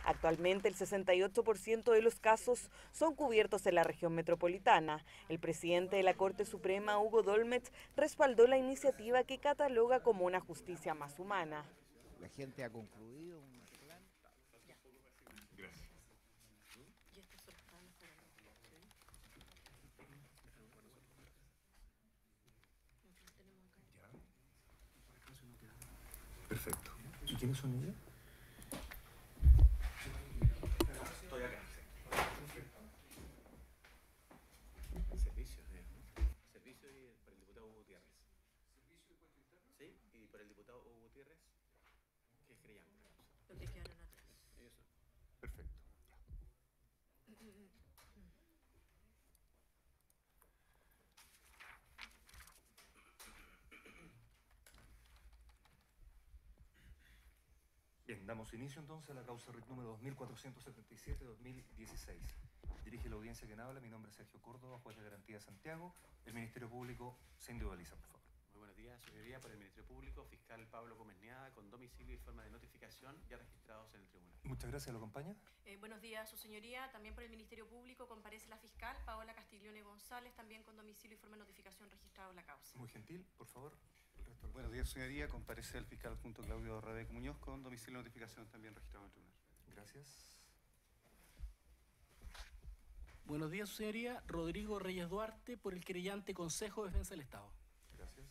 Actualmente el 68% de los casos son cubiertos en la región metropolitana. El presidente de la Corte Suprema, Hugo Dolmetsch, respaldó la iniciativa que cataloga como una justicia más humana. La gente ha concluido un plan. Gracias. Perfecto. ¿Y quiénes son ellos? Estoy acá. Servicio por el diputado Hugo Gutiérrez. ¿Servicio de puesto interno? Sí, y por el diputado Hugo Gutiérrez, que es creyente. Los que quedaron atrás. Eso. Perfecto. Bien, damos inicio entonces a la causa RIT número 2477-2016. Dirige la audiencia quien habla, mi nombre es Sergio Córdoba, juez de garantía de Santiago. El Ministerio Público se individualiza, por favor. Muy buenos días, señoría, por el Ministerio Público, fiscal Pablo Gómez Neada, con domicilio y forma de notificación ya registrados en el tribunal. Muchas gracias, ¿lo acompaña? Buenos días, su señoría. También por el Ministerio Público comparece la fiscal Paola Castiglione González, también con domicilio y forma de notificación registrado en la causa. Muy gentil, por favor. Buenos días, señoría. Comparece el fiscal junto a Claudio Rebeck Muñoz con domicilio y notificación también registrado en el tribunal. Gracias. Buenos días, su señoría. Rodrigo Reyes Duarte, por el querellante Consejo de Defensa del Estado. Gracias.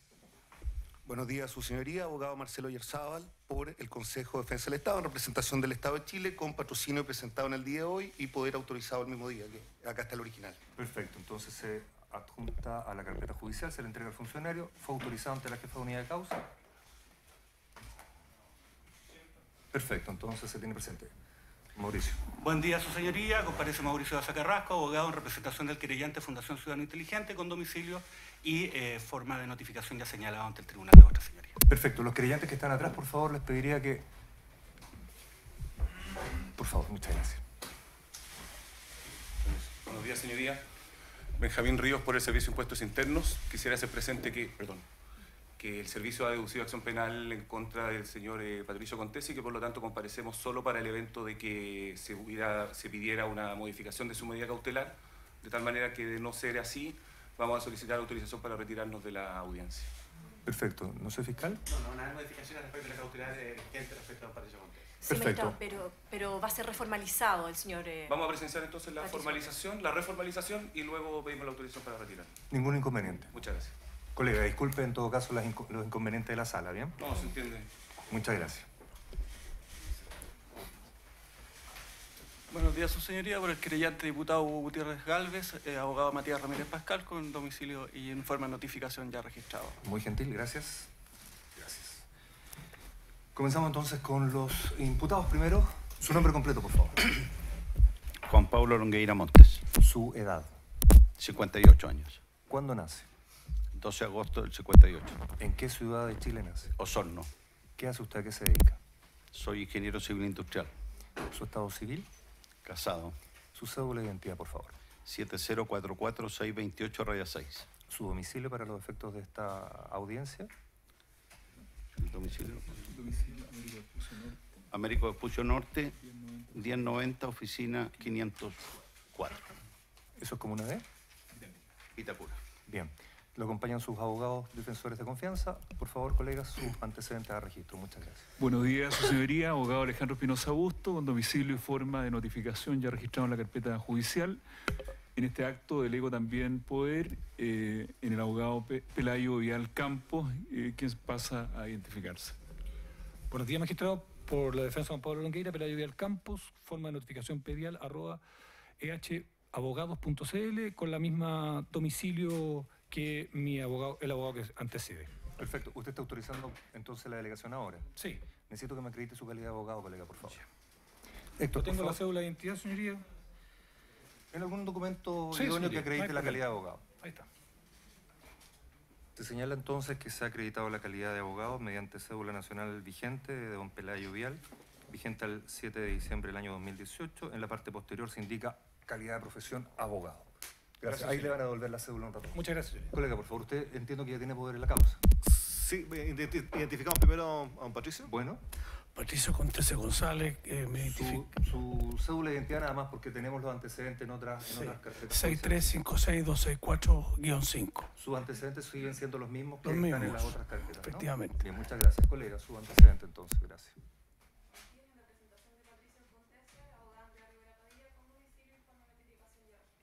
Buenos días, su señoría, abogado Marcelo Yerzábal, por el Consejo de Defensa del Estado, en representación del Estado de Chile, con patrocinio presentado en el día de hoy y poder autorizado el mismo día, que acá está el original. Perfecto, entonces se adjunta a la carpeta judicial, se le entrega al funcionario, fue autorizado ante la jefa de unidad de causa. Perfecto, entonces se tiene presente. Mauricio. Buen día, su señoría. Comparece Mauricio Daza Carrasco, abogado en representación del querellante Fundación Ciudadano Inteligente, con domicilio y forma de notificación ya señalada ante el tribunal de otra señoría. Perfecto, los querellantes que están atrás, por favor, les pediría que... Por favor, muchas gracias. Buenos días, señoría. Benjamín Ríos, por el Servicio de Impuestos Internos. Quisiera hacer presente que el servicio ha deducido acción penal en contra del señor Patricio Contesi, que por lo tanto comparecemos solo para el evento de que se pidiera una modificación de su medida cautelar, de tal manera que, de no ser así, vamos a solicitar autorización para retirarnos de la audiencia. Perfecto, ¿no soy fiscal? No, nada de modificaciones respecto a la cautelar gente respecto a Patricio Contesi. Sí, perfecto. magistrado, pero va a ser reformalizado el señor... Vamos a presenciar entonces la Patricio. formalización, la reformalización, y luego pedimos la autorización para retirar. Ningún inconveniente. Muchas gracias. Colega, disculpe en todo caso los inconvenientes de la sala, ¿bien? No, se entiende. Muchas gracias. Buenos días, su señoría. Por el querellante diputado Hugo Gutiérrez Gálvez, abogado Matías Ramírez Pascal, con domicilio y en forma de notificación ya registrado. Muy gentil, gracias. Gracias. Comenzamos entonces con los imputados primero. Su nombre completo, por favor. Juan Pablo Longueira Montes, Su edad. 58 años. ¿Cuándo nace? 12 de agosto del 58. ¿En qué ciudad de Chile nace? Osorno. ¿Qué hace usted? ¿A qué se dedica? Soy ingeniero civil industrial. ¿Su estado civil? Casado. Su cédula de identidad, por favor. 7044628-6. ¿Su domicilio para los efectos de esta audiencia? El domicilio. Américo Vespucio Norte, 1090, oficina 504. ¿Eso es comuna D? Vitacura. Bien. Lo acompañan sus abogados defensores de confianza. Por favor, colegas, sus antecedentes a registro. Muchas gracias. Buenos días, su señoría. Abogado Alejandro Espinosa Busto, con domicilio y forma de notificación ya registrado en la carpeta judicial. En este acto delego también poder en el abogado Pelayo Vial Campos, quien pasa a identificarse. Buenos días, magistrado. Por la defensa de Juan Pablo Longueira, Pelayo Vial Campos, forma de notificación pedial @ehabogados.cl, con la misma domicilio que el abogado que antecede. Perfecto. ¿Usted está autorizando entonces la delegación ahora? Sí. Necesito que me acredite su calidad de abogado, colega, por favor. Héctor, tengo la cédula de identidad, señoría. ¿En algún documento Sí, idóneo señoría, que acredite la calidad de abogado? Ahí está. Se señala entonces que se ha acreditado la calidad de abogado mediante cédula nacional vigente de don Pelayo Vial, vigente al 7 de diciembre del año 2018. En la parte posterior se indica calidad de profesión abogado. Gracias. Ahí le van a devolver la cédula un rato. Muchas gracias, señoría. Colega, por favor, usted entiendo que ya tiene poder en la causa. Sí, identificamos primero a don Patricio. Bueno. Patricio Contese González, me identifico. Su cédula de identidad nada más, porque tenemos los antecedentes en otras carpetas. 6356264-5. ¿Sus antecedentes siguen siendo los mismos que Los están en mismos, las otras carpetas, ¿no? efectivamente. Bien, muchas gracias, colega. Su antecedente, entonces, gracias.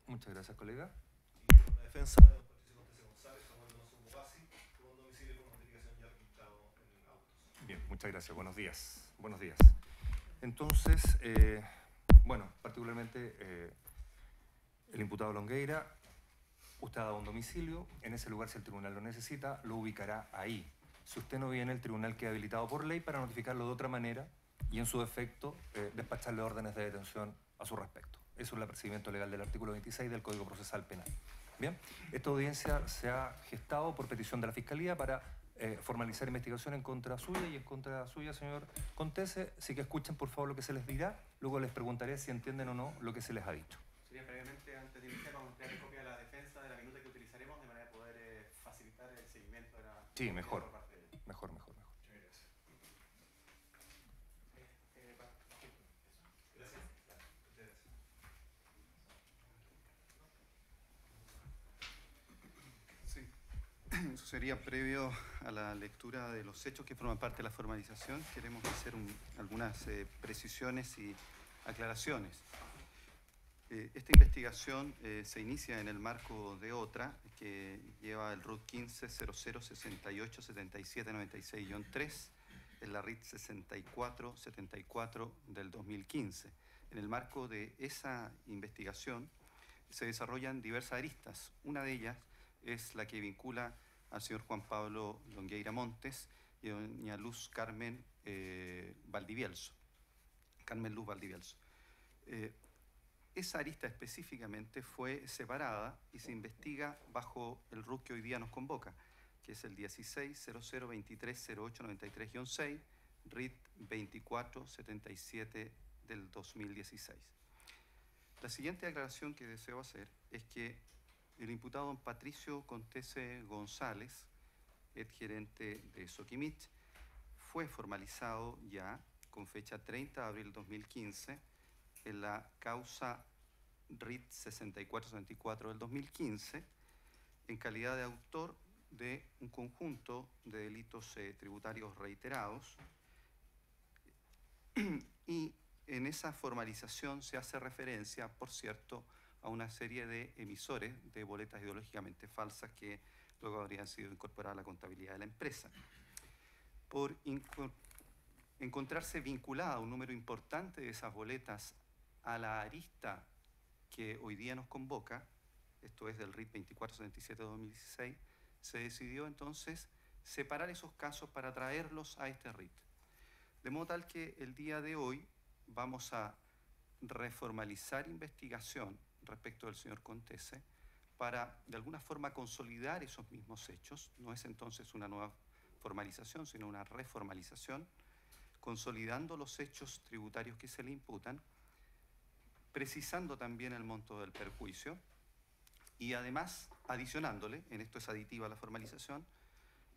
Muchas gracias, colega. La defensa de don Patricio Contese González, Samuel Donoso Mubasi, con domicilio con notificación ya registrado en el auto. Bien, muchas gracias. Buenos días. Buenos días. Entonces, bueno, particularmente el imputado Longueira, usted ha dado un domicilio. En ese lugar, si el tribunal lo necesita, lo ubicará ahí. Si usted no viene, el tribunal queda habilitado por ley para notificarlo de otra manera y, en su defecto, despacharle órdenes de detención a su respecto. Eso es el apercibimiento legal del artículo 26 del Código Procesal Penal. Bien, esta audiencia se ha gestado por petición de la Fiscalía para formalizar investigación en contra suya y en contra suya, señor Contese. Así que escuchen, por favor, lo que se les dirá. Luego les preguntaré si entienden o no lo que se les ha dicho. Sería previamente, antes de iniciar, vamos a entregar copia de la defensa de la minuta que utilizaremos de manera de poder facilitar el seguimiento de la... Sí, mejor. por parte de... Mejor. Eso sería previo a la lectura de los hechos que forman parte de la formalización. Queremos hacer algunas precisiones y aclaraciones. Esta investigación se inicia en el marco de otra que lleva el RUT 15 00 68 77 96-3, en la RIT 64 74 del 2015. En el marco de esa investigación se desarrollan diversas aristas. Una de ellas es la que vincula al señor Juan Pablo Longueira Montes y a doña Luz Carmen Valdivielso. Carmen Luz Valdivielso. Esa arista específicamente fue separada y se investiga bajo el RUT que hoy día nos convoca, que es el 16-00-23-08-93-6, RIT 24-77 del 2016. La siguiente aclaración que deseo hacer es que el imputado don Patricio Contese González, gerente de Soquimich, fue formalizado ya con fecha 30 de abril de 2015 en la causa RIT 6474 del 2015 en calidad de autor de un conjunto de delitos tributarios reiterados, y en esa formalización se hace referencia, por cierto, a una serie de emisores de boletas ideológicamente falsas que luego habrían sido incorporadas a la contabilidad de la empresa. Por encontrarse vinculada un número importante de esas boletas a la arista que hoy día nos convoca, esto es del RIT 2477-2016, se decidió entonces separar esos casos para traerlos a este RIT. De modo tal que el día de hoy vamos a reformalizar investigación respecto del señor Contese para de alguna forma consolidar esos mismos hechos. No es entonces una nueva formalización, sino una reformalización, consolidando los hechos tributarios que se le imputan, precisando también el monto del perjuicio y además adicionándole, en esto es aditiva la formalización,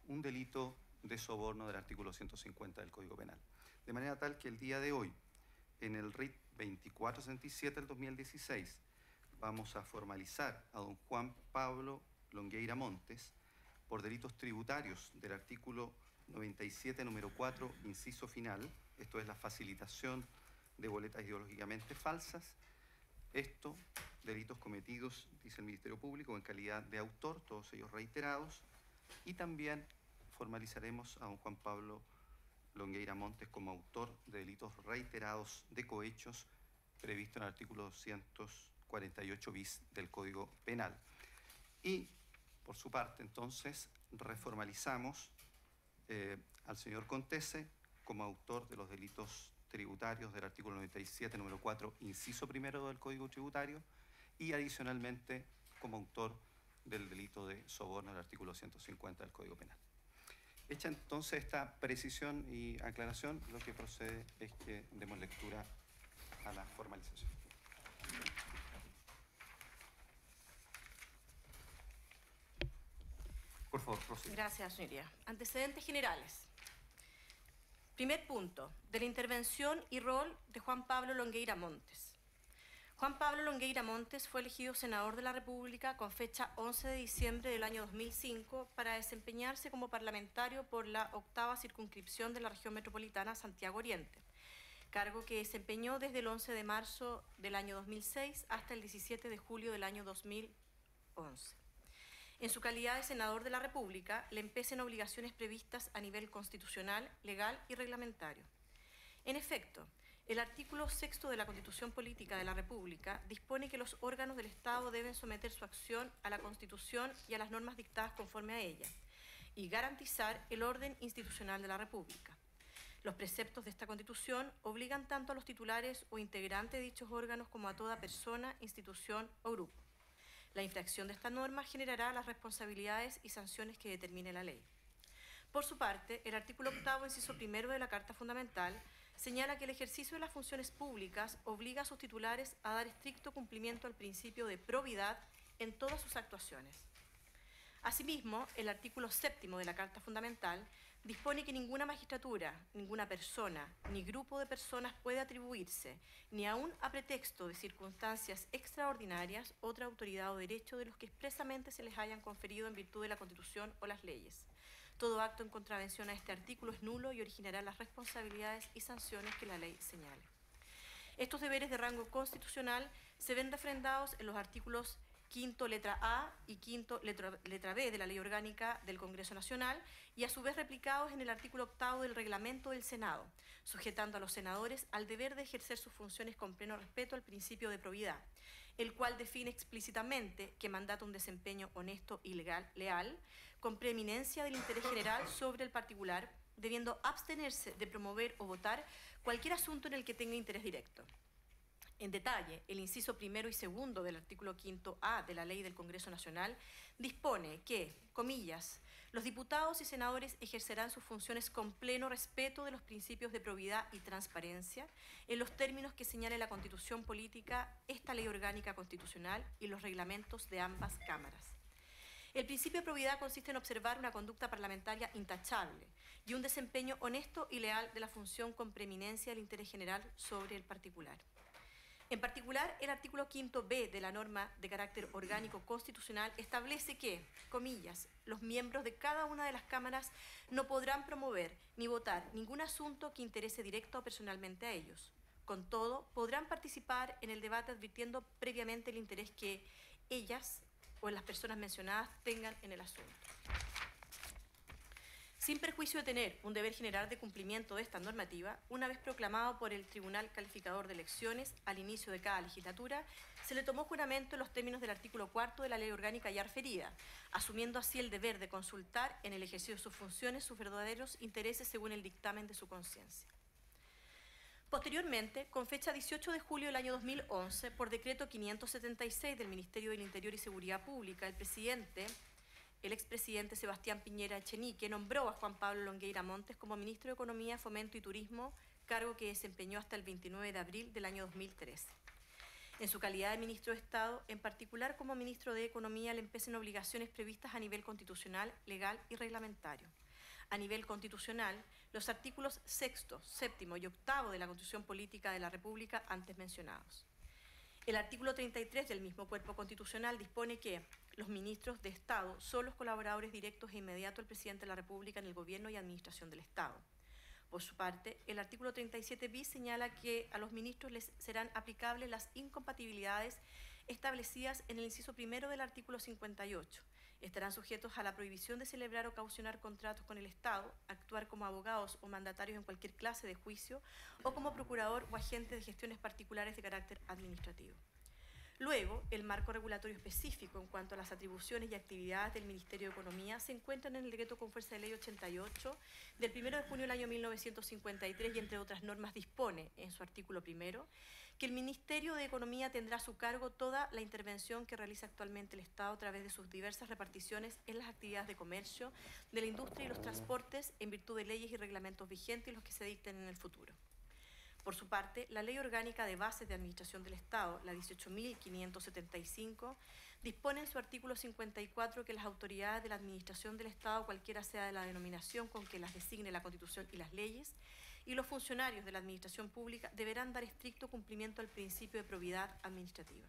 un delito de soborno del artículo 150 del Código Penal. De manera tal que el día de hoy, en el RIT 2467 del 2016, vamos a formalizar a don Juan Pablo Longueira Montes por delitos tributarios del artículo 97, número 4, inciso final, esto es la facilitación de boletas ideológicamente falsas. Esto, delitos cometidos, dice el Ministerio Público, en calidad de autor, todos ellos reiterados, y también formalizaremos a don Juan Pablo Longueira Montes como autor de delitos reiterados de cohechos previsto en el artículo 248 bis del Código Penal. Y, por su parte, entonces, reformalizamos al señor Contese como autor de los delitos tributarios del artículo 97, número 4, inciso primero del Código Tributario, y adicionalmente como autor del delito de soborno del artículo 150 del Código Penal. Hecha entonces esta precisión y aclaración, lo que procede es que demos lectura a la formalización. Por favor, procede. Gracias, señoría. Antecedentes generales. Primer punto, de la intervención y rol de Juan Pablo Longueira Montes. Juan Pablo Longueira Montes fue elegido senador de la República con fecha 11 de diciembre del año 2005 para desempeñarse como parlamentario por la 8ª circunscripción de la región metropolitana Santiago Oriente, cargo que desempeñó desde el 11 de marzo del año 2006 hasta el 17 de julio del año 2011. En su calidad de senador de la República, le empecen obligaciones previstas a nivel constitucional, legal y reglamentario. En efecto, el artículo 6 de la Constitución Política de la República dispone que los órganos del Estado deben someter su acción a la Constitución y a las normas dictadas conforme a ella, y garantizar el orden institucional de la República. Los preceptos de esta Constitución obligan tanto a los titulares o integrantes de dichos órganos como a toda persona, institución o grupo. La infracción de esta norma generará las responsabilidades y sanciones que determine la ley. Por su parte, el artículo 8º, inciso 1 de la Carta Fundamental, señala que el ejercicio de las funciones públicas obliga a sus titulares a dar estricto cumplimiento al principio de probidad en todas sus actuaciones. Asimismo, el artículo 7 de la Carta Fundamental dispone que ninguna magistratura, ninguna persona, ni grupo de personas puede atribuirse, ni aun a pretexto de circunstancias extraordinarias, otra autoridad o derecho de los que expresamente se les hayan conferido en virtud de la Constitución o las leyes. Todo acto en contravención a este artículo es nulo y originará las responsabilidades y sanciones que la ley señale. Estos deberes de rango constitucional se ven refrendados en los artículos 5º letra A y 5º letra B de la Ley Orgánica del Congreso Nacional y a su vez replicados en el artículo 8º del Reglamento del Senado, sujetando a los senadores al deber de ejercer sus funciones con pleno respeto al principio de probidad, el cual define explícitamente que mandata un desempeño honesto y leal, con preeminencia del interés general sobre el particular, debiendo abstenerse de promover o votar cualquier asunto en el que tenga interés directo. En detalle, el inciso 1 y 2 del artículo 5A de la Ley del Congreso Nacional dispone que, comillas, los diputados y senadores ejercerán sus funciones con pleno respeto de los principios de probidad y transparencia en los términos que señale la Constitución Política, esta Ley Orgánica Constitucional y los reglamentos de ambas cámaras. El principio de probidad consiste en observar una conducta parlamentaria intachable y un desempeño honesto y leal de la función con preeminencia del interés general sobre el particular. En particular, el artículo 5B de la norma de carácter orgánico constitucional establece que, comillas, los miembros de cada una de las cámaras no podrán promover ni votar ningún asunto que interese directa o personalmente a ellos. Con todo, podrán participar en el debate advirtiendo previamente el interés que ellas o las personas mencionadas tengan en el asunto. Sin perjuicio de tener un deber general de cumplimiento de esta normativa, una vez proclamado por el Tribunal Calificador de Elecciones al inicio de cada legislatura, se le tomó juramento en los términos del artículo 4 de la Ley Orgánica ya referida, asumiendo así el deber de consultar en el ejercicio de sus funciones sus verdaderos intereses según el dictamen de su conciencia. Posteriormente, con fecha 18 de julio del año 2011, por decreto 576 del Ministerio del Interior y Seguridad Pública, el expresidente Sebastián Piñera Echenique nombró a Juan Pablo Longueira Montes como ministro de Economía, Fomento y Turismo, cargo que desempeñó hasta el 29 de abril del año 2013. En su calidad de ministro de Estado, en particular como ministro de Economía, le empecen obligaciones previstas a nivel constitucional, legal y reglamentario. A nivel constitucional, los artículos 6, 7 y 8 de la Constitución Política de la República antes mencionados. El artículo 33 del mismo cuerpo constitucional dispone que los ministros de Estado son los colaboradores directos e inmediatos del presidente de la República en el gobierno y administración del Estado. Por su parte, el artículo 37 bis señala que a los ministros les serán aplicables las incompatibilidades establecidas en el inciso 1 del artículo 58. Estarán sujetos a la prohibición de celebrar o caucionar contratos con el Estado, actuar como abogados o mandatarios en cualquier clase de juicio o como procurador o agente de gestiones particulares de carácter administrativo. Luego, el marco regulatorio específico en cuanto a las atribuciones y actividades del Ministerio de Economía se encuentra en el decreto con fuerza de ley 88 del 1 de junio del año 1953 y, entre otras normas, dispone en su artículo 1 que el Ministerio de Economía tendrá a su cargo toda la intervención que realiza actualmente el Estado a través de sus diversas reparticiones en las actividades de comercio, de la industria y los transportes en virtud de leyes y reglamentos vigentes y los que se dicten en el futuro. Por su parte, la Ley Orgánica de Bases de Administración del Estado, la 18.575, dispone en su artículo 54 que las autoridades de la Administración del Estado, cualquiera sea de la denominación con que las designe la Constitución y las leyes, y los funcionarios de la administración pública deberán dar estricto cumplimiento al principio de probidad administrativa.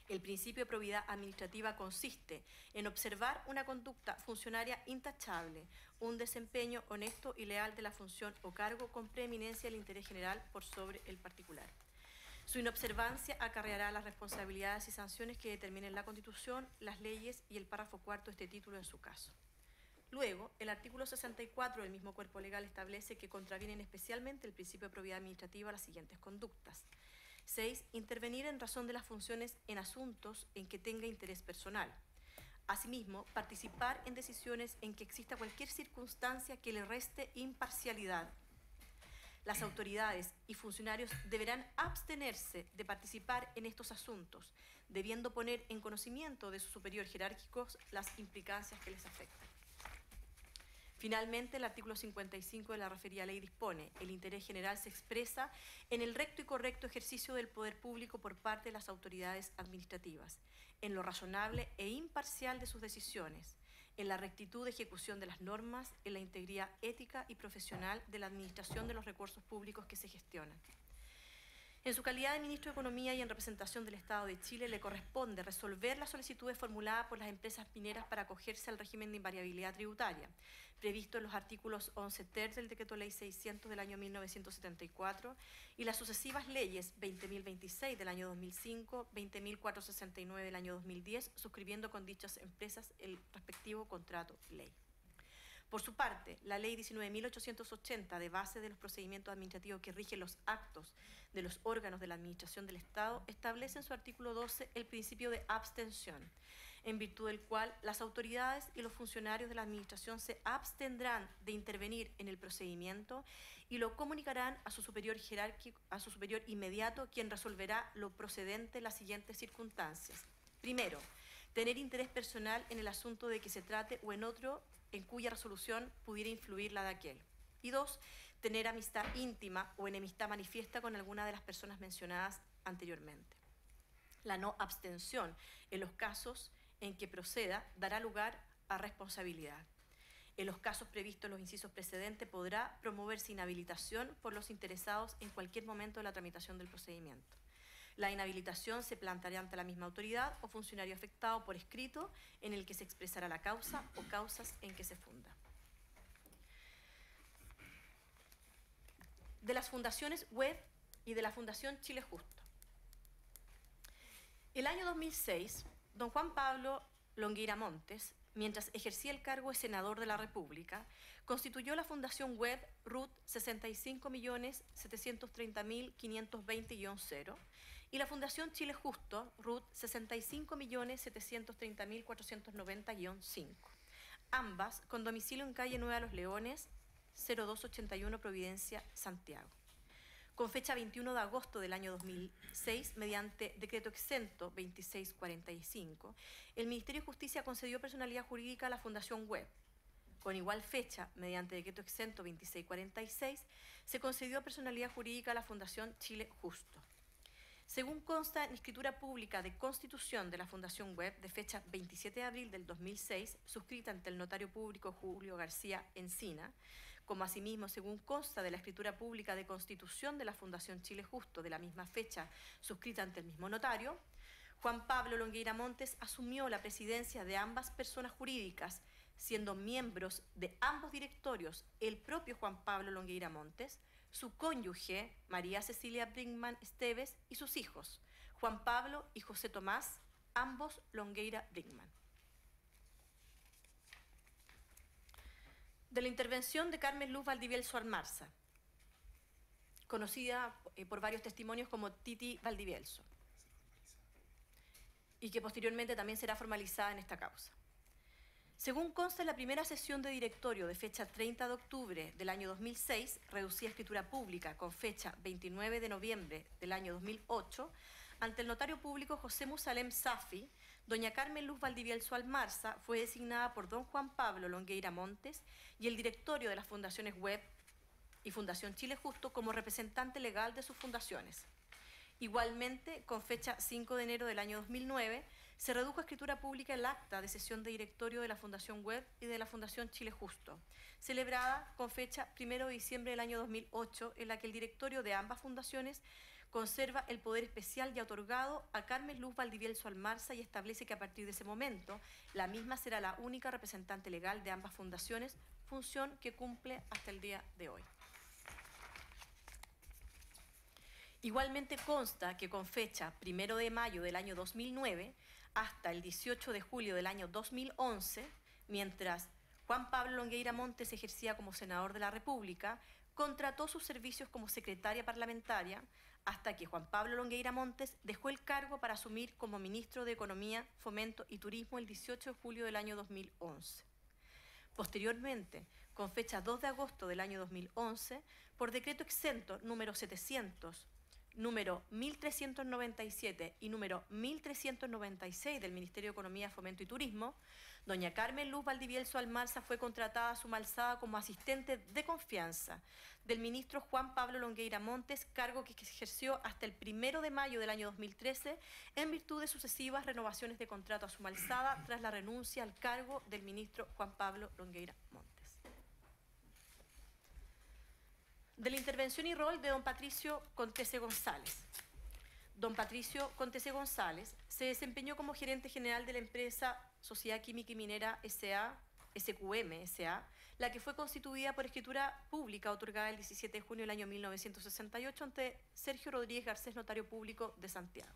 El principio de probidad administrativa consiste en observar una conducta funcionaria intachable, un desempeño honesto y leal de la función o cargo con preeminencia del interés general por sobre el particular. Su inobservancia acarreará las responsabilidades y sanciones que determinen la Constitución, las leyes y el párrafo cuarto de este título en su caso. Luego, el artículo 64 del mismo cuerpo legal establece que contravienen especialmente el principio de probidad administrativa las siguientes conductas. 6. Intervenir en razón de las funciones en asuntos en que tenga interés personal. Asimismo, participar en decisiones en que exista cualquier circunstancia que le reste imparcialidad. Las autoridades y funcionarios deberán abstenerse de participar en estos asuntos, debiendo poner en conocimiento de sus superiores jerárquicos las implicancias que les afectan. Finalmente, el artículo 55 de la referida ley dispone: el interés general se expresa en el recto y correcto ejercicio del poder público por parte de las autoridades administrativas, en lo razonable e imparcial de sus decisiones, en la rectitud de ejecución de las normas, en la integridad ética y profesional de la administración de los recursos públicos que se gestionan. En su calidad de Ministro de Economía y en representación del Estado de Chile, le corresponde resolver las solicitudes formuladas por las empresas mineras para acogerse al régimen de invariabilidad tributaria, previsto en los artículos 11 ter del Decreto Ley 600 del año 1974 y las sucesivas leyes 20.026 del año 2005, 20.469 del año 2010, suscribiendo con dichas empresas el respectivo contrato ley. Por su parte, la Ley 19.880, de base de los procedimientos administrativos que rigen los actos de los órganos de la Administración del Estado, establece en su artículo 12 el principio de abstención, en virtud del cual las autoridades y los funcionarios de la Administración se abstendrán de intervenir en el procedimiento y lo comunicarán a su superior jerárquico, a su superior inmediato, quien resolverá lo procedente en las siguientes circunstancias. Primero, tener interés personal en el asunto de que se trate o en otro en cuya resolución pudiera influir la de aquel. Y 2, tener amistad íntima o enemistad manifiesta con alguna de las personas mencionadas anteriormente. La no abstención en los casos en que proceda dará lugar a responsabilidad. En los casos previstos en los incisos precedentes podrá promoverse inhabilitación por los interesados en cualquier momento de la tramitación del procedimiento. La inhabilitación se planteará ante la misma autoridad o funcionario afectado por escrito, en el que se expresará la causa o causas en que se funda. De las fundaciones web y de la Fundación Chile Justo. El año 2006, don Juan Pablo Longueira Montes, mientras ejercía el cargo de senador de la República, constituyó la Fundación Web RUT 65.730.520-0 y la Fundación Chile Justo RUT 65.730.490-5, ambas con domicilio en calle Nueva Los Leones, 0281 Providencia, Santiago. Con fecha 21 de agosto del año 2006, mediante decreto exento 2645, el Ministerio de Justicia concedió personalidad jurídica a la Fundación Web. Con igual fecha, mediante decreto exento 2646, se concedió personalidad jurídica a la Fundación Chile Justo. Según consta en escritura pública de constitución de la Fundación Web de fecha 27 de abril del 2006, suscrita ante el notario público Julio García Encina, como asimismo según consta de la escritura pública de constitución de la Fundación Chile Justo de la misma fecha, suscrita ante el mismo notario, Juan Pablo Longueira Montes asumió la presidencia de ambas personas jurídicas, siendo miembros de ambos directorios el propio Juan Pablo Longueira Montes, su cónyuge, María Cecilia Brinkman Esteves, y sus hijos, Juan Pablo y José Tomás, ambos Longueira Brinkman. De la intervención de Carmen Luz Valdivielso Almarza, conocida por varios testimonios como Titi Valdivielso, y que posteriormente también será formalizada en esta causa. Según consta en la primera sesión de directorio de fecha 30 de octubre del año 2006, reducida a escritura pública con fecha 29 de noviembre del año 2008, ante el notario público José Musalem Safi, doña Carmen Luz Valdivielso Almarza fue designada por don Juan Pablo Longueira Montes y el directorio de las fundaciones Web y Fundación Chile Justo como representante legal de sus fundaciones. Igualmente, con fecha 5 de enero del año 2009, Se redujo a escritura pública el acta de sesión de directorio de la Fundación Web y de la Fundación Chile Justo, celebrada con fecha 1 de diciembre del año 2008, en la que el directorio de ambas fundaciones conserva el poder especial ya otorgado a Carmen Luz Valdivielso Almarza y establece que a partir de ese momento la misma será la única representante legal de ambas fundaciones, función que cumple hasta el día de hoy. Igualmente consta que con fecha 1 de mayo del año 2009 hasta el 18 de julio del año 2011, mientras Juan Pablo Longueira Montes ejercía como senador de la República, contrató sus servicios como secretaria parlamentaria hasta que Juan Pablo Longueira Montes dejó el cargo para asumir como ministro de Economía, Fomento y Turismo el 18 de julio del año 2011. Posteriormente, con fecha 2 de agosto del año 2011, por decreto exento número 700, número 1397 y número 1396 del Ministerio de Economía, Fomento y Turismo, doña Carmen Luz Valdivielso Almarza fue contratada a suma alzada como asistente de confianza del ministro Juan Pablo Longueira Montes, cargo que ejerció hasta el 1 de mayo del año 2013 en virtud de sucesivas renovaciones de contrato a suma alzada tras la renuncia al cargo del ministro Juan Pablo Longueira Montes. De la intervención y rol de don Patricio Contese González. Don Patricio Contese González se desempeñó como gerente general de la empresa Sociedad Química y Minera S.A., SQM S.A., la que fue constituida por escritura pública otorgada el 17 de junio del año 1968 ante Sergio Rodríguez Garcés, notario público de Santiago.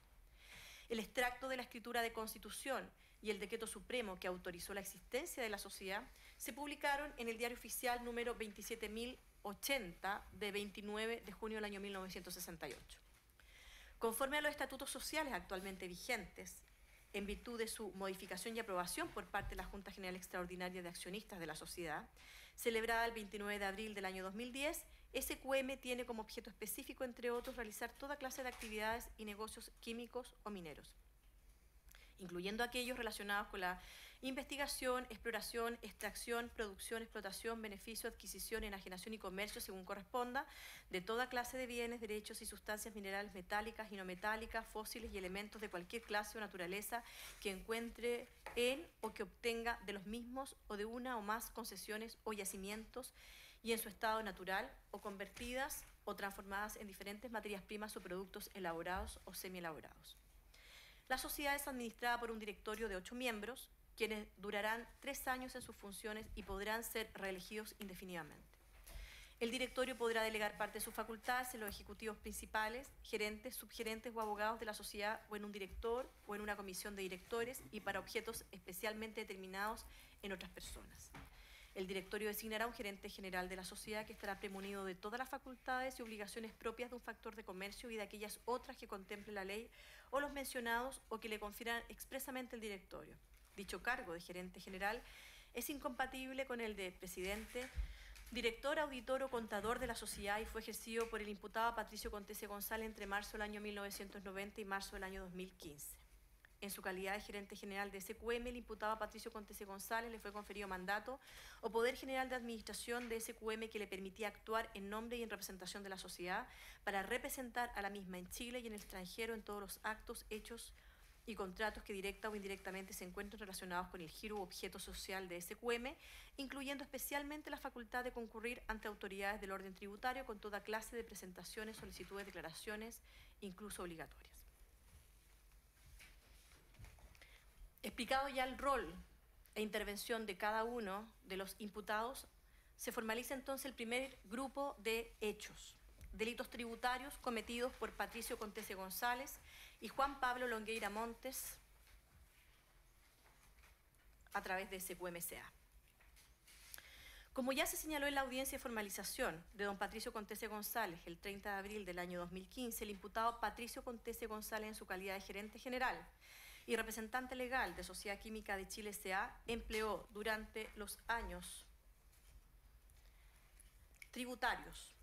El extracto de la escritura de constitución y el decreto supremo que autorizó la existencia de la sociedad se publicaron en el Diario Oficial número 27.080 de 29 de junio del año 1968. Conforme a los estatutos sociales actualmente vigentes, en virtud de su modificación y aprobación por parte de la Junta General Extraordinaria de Accionistas de la Sociedad, celebrada el 29 de abril del año 2010, SQM tiene como objeto específico, entre otros, realizar toda clase de actividades y negocios químicos o mineros, incluyendo aquellos relacionados con la investigación, exploración, extracción, producción, explotación, beneficio, adquisición, enajenación y comercio, según corresponda, de toda clase de bienes, derechos y sustancias minerales metálicas y no metálicas, fósiles y elementos de cualquier clase o naturaleza que encuentre en o que obtenga de los mismos o de una o más concesiones o yacimientos y en su estado natural o convertidas o transformadas en diferentes materias primas o productos elaborados o semielaborados. La sociedad es administrada por un directorio de 8 miembros, quienes durarán 3 años en sus funciones y podrán ser reelegidos indefinidamente. El directorio podrá delegar parte de sus facultades en los ejecutivos principales, gerentes, subgerentes o abogados de la sociedad o en un director o en una comisión de directores y para objetos especialmente determinados en otras personas. El directorio designará un gerente general de la sociedad que estará premunido de todas las facultades y obligaciones propias de un factor de comercio y de aquellas otras que contemple la ley o los mencionados o que le confieran expresamente el directorio. Dicho cargo de gerente general es incompatible con el de presidente, director, auditor o contador de la sociedad y fue ejercido por el imputado Patricio Contese González entre marzo del año 1990 y marzo del año 2015. En su calidad de gerente general de SQM, el imputado Patricio Contese González le fue conferido mandato o poder general de administración de SQM que le permitía actuar en nombre y en representación de la sociedad para representar a la misma en Chile y en el extranjero en todos los actos, hechos y contratos que directa o indirectamente se encuentren relacionados con el giro u objeto social de SQM, incluyendo especialmente la facultad de concurrir ante autoridades del orden tributario con toda clase de presentaciones, solicitudes, declaraciones, incluso obligatorias. Explicado ya el rol e intervención de cada uno de los imputados, se formaliza entonces el primer grupo de hechos, delitos tributarios cometidos por Patricio Contese González y Juan Pablo Longueira Montes a través de SQM S.A. Como ya se señaló en la audiencia de formalización de don Patricio Contese González el 30 de abril del año 2015, el imputado Patricio Contese González, en su calidad de gerente general y representante legal de Sociedad Química de Chile S.A., empleó durante los años tributarios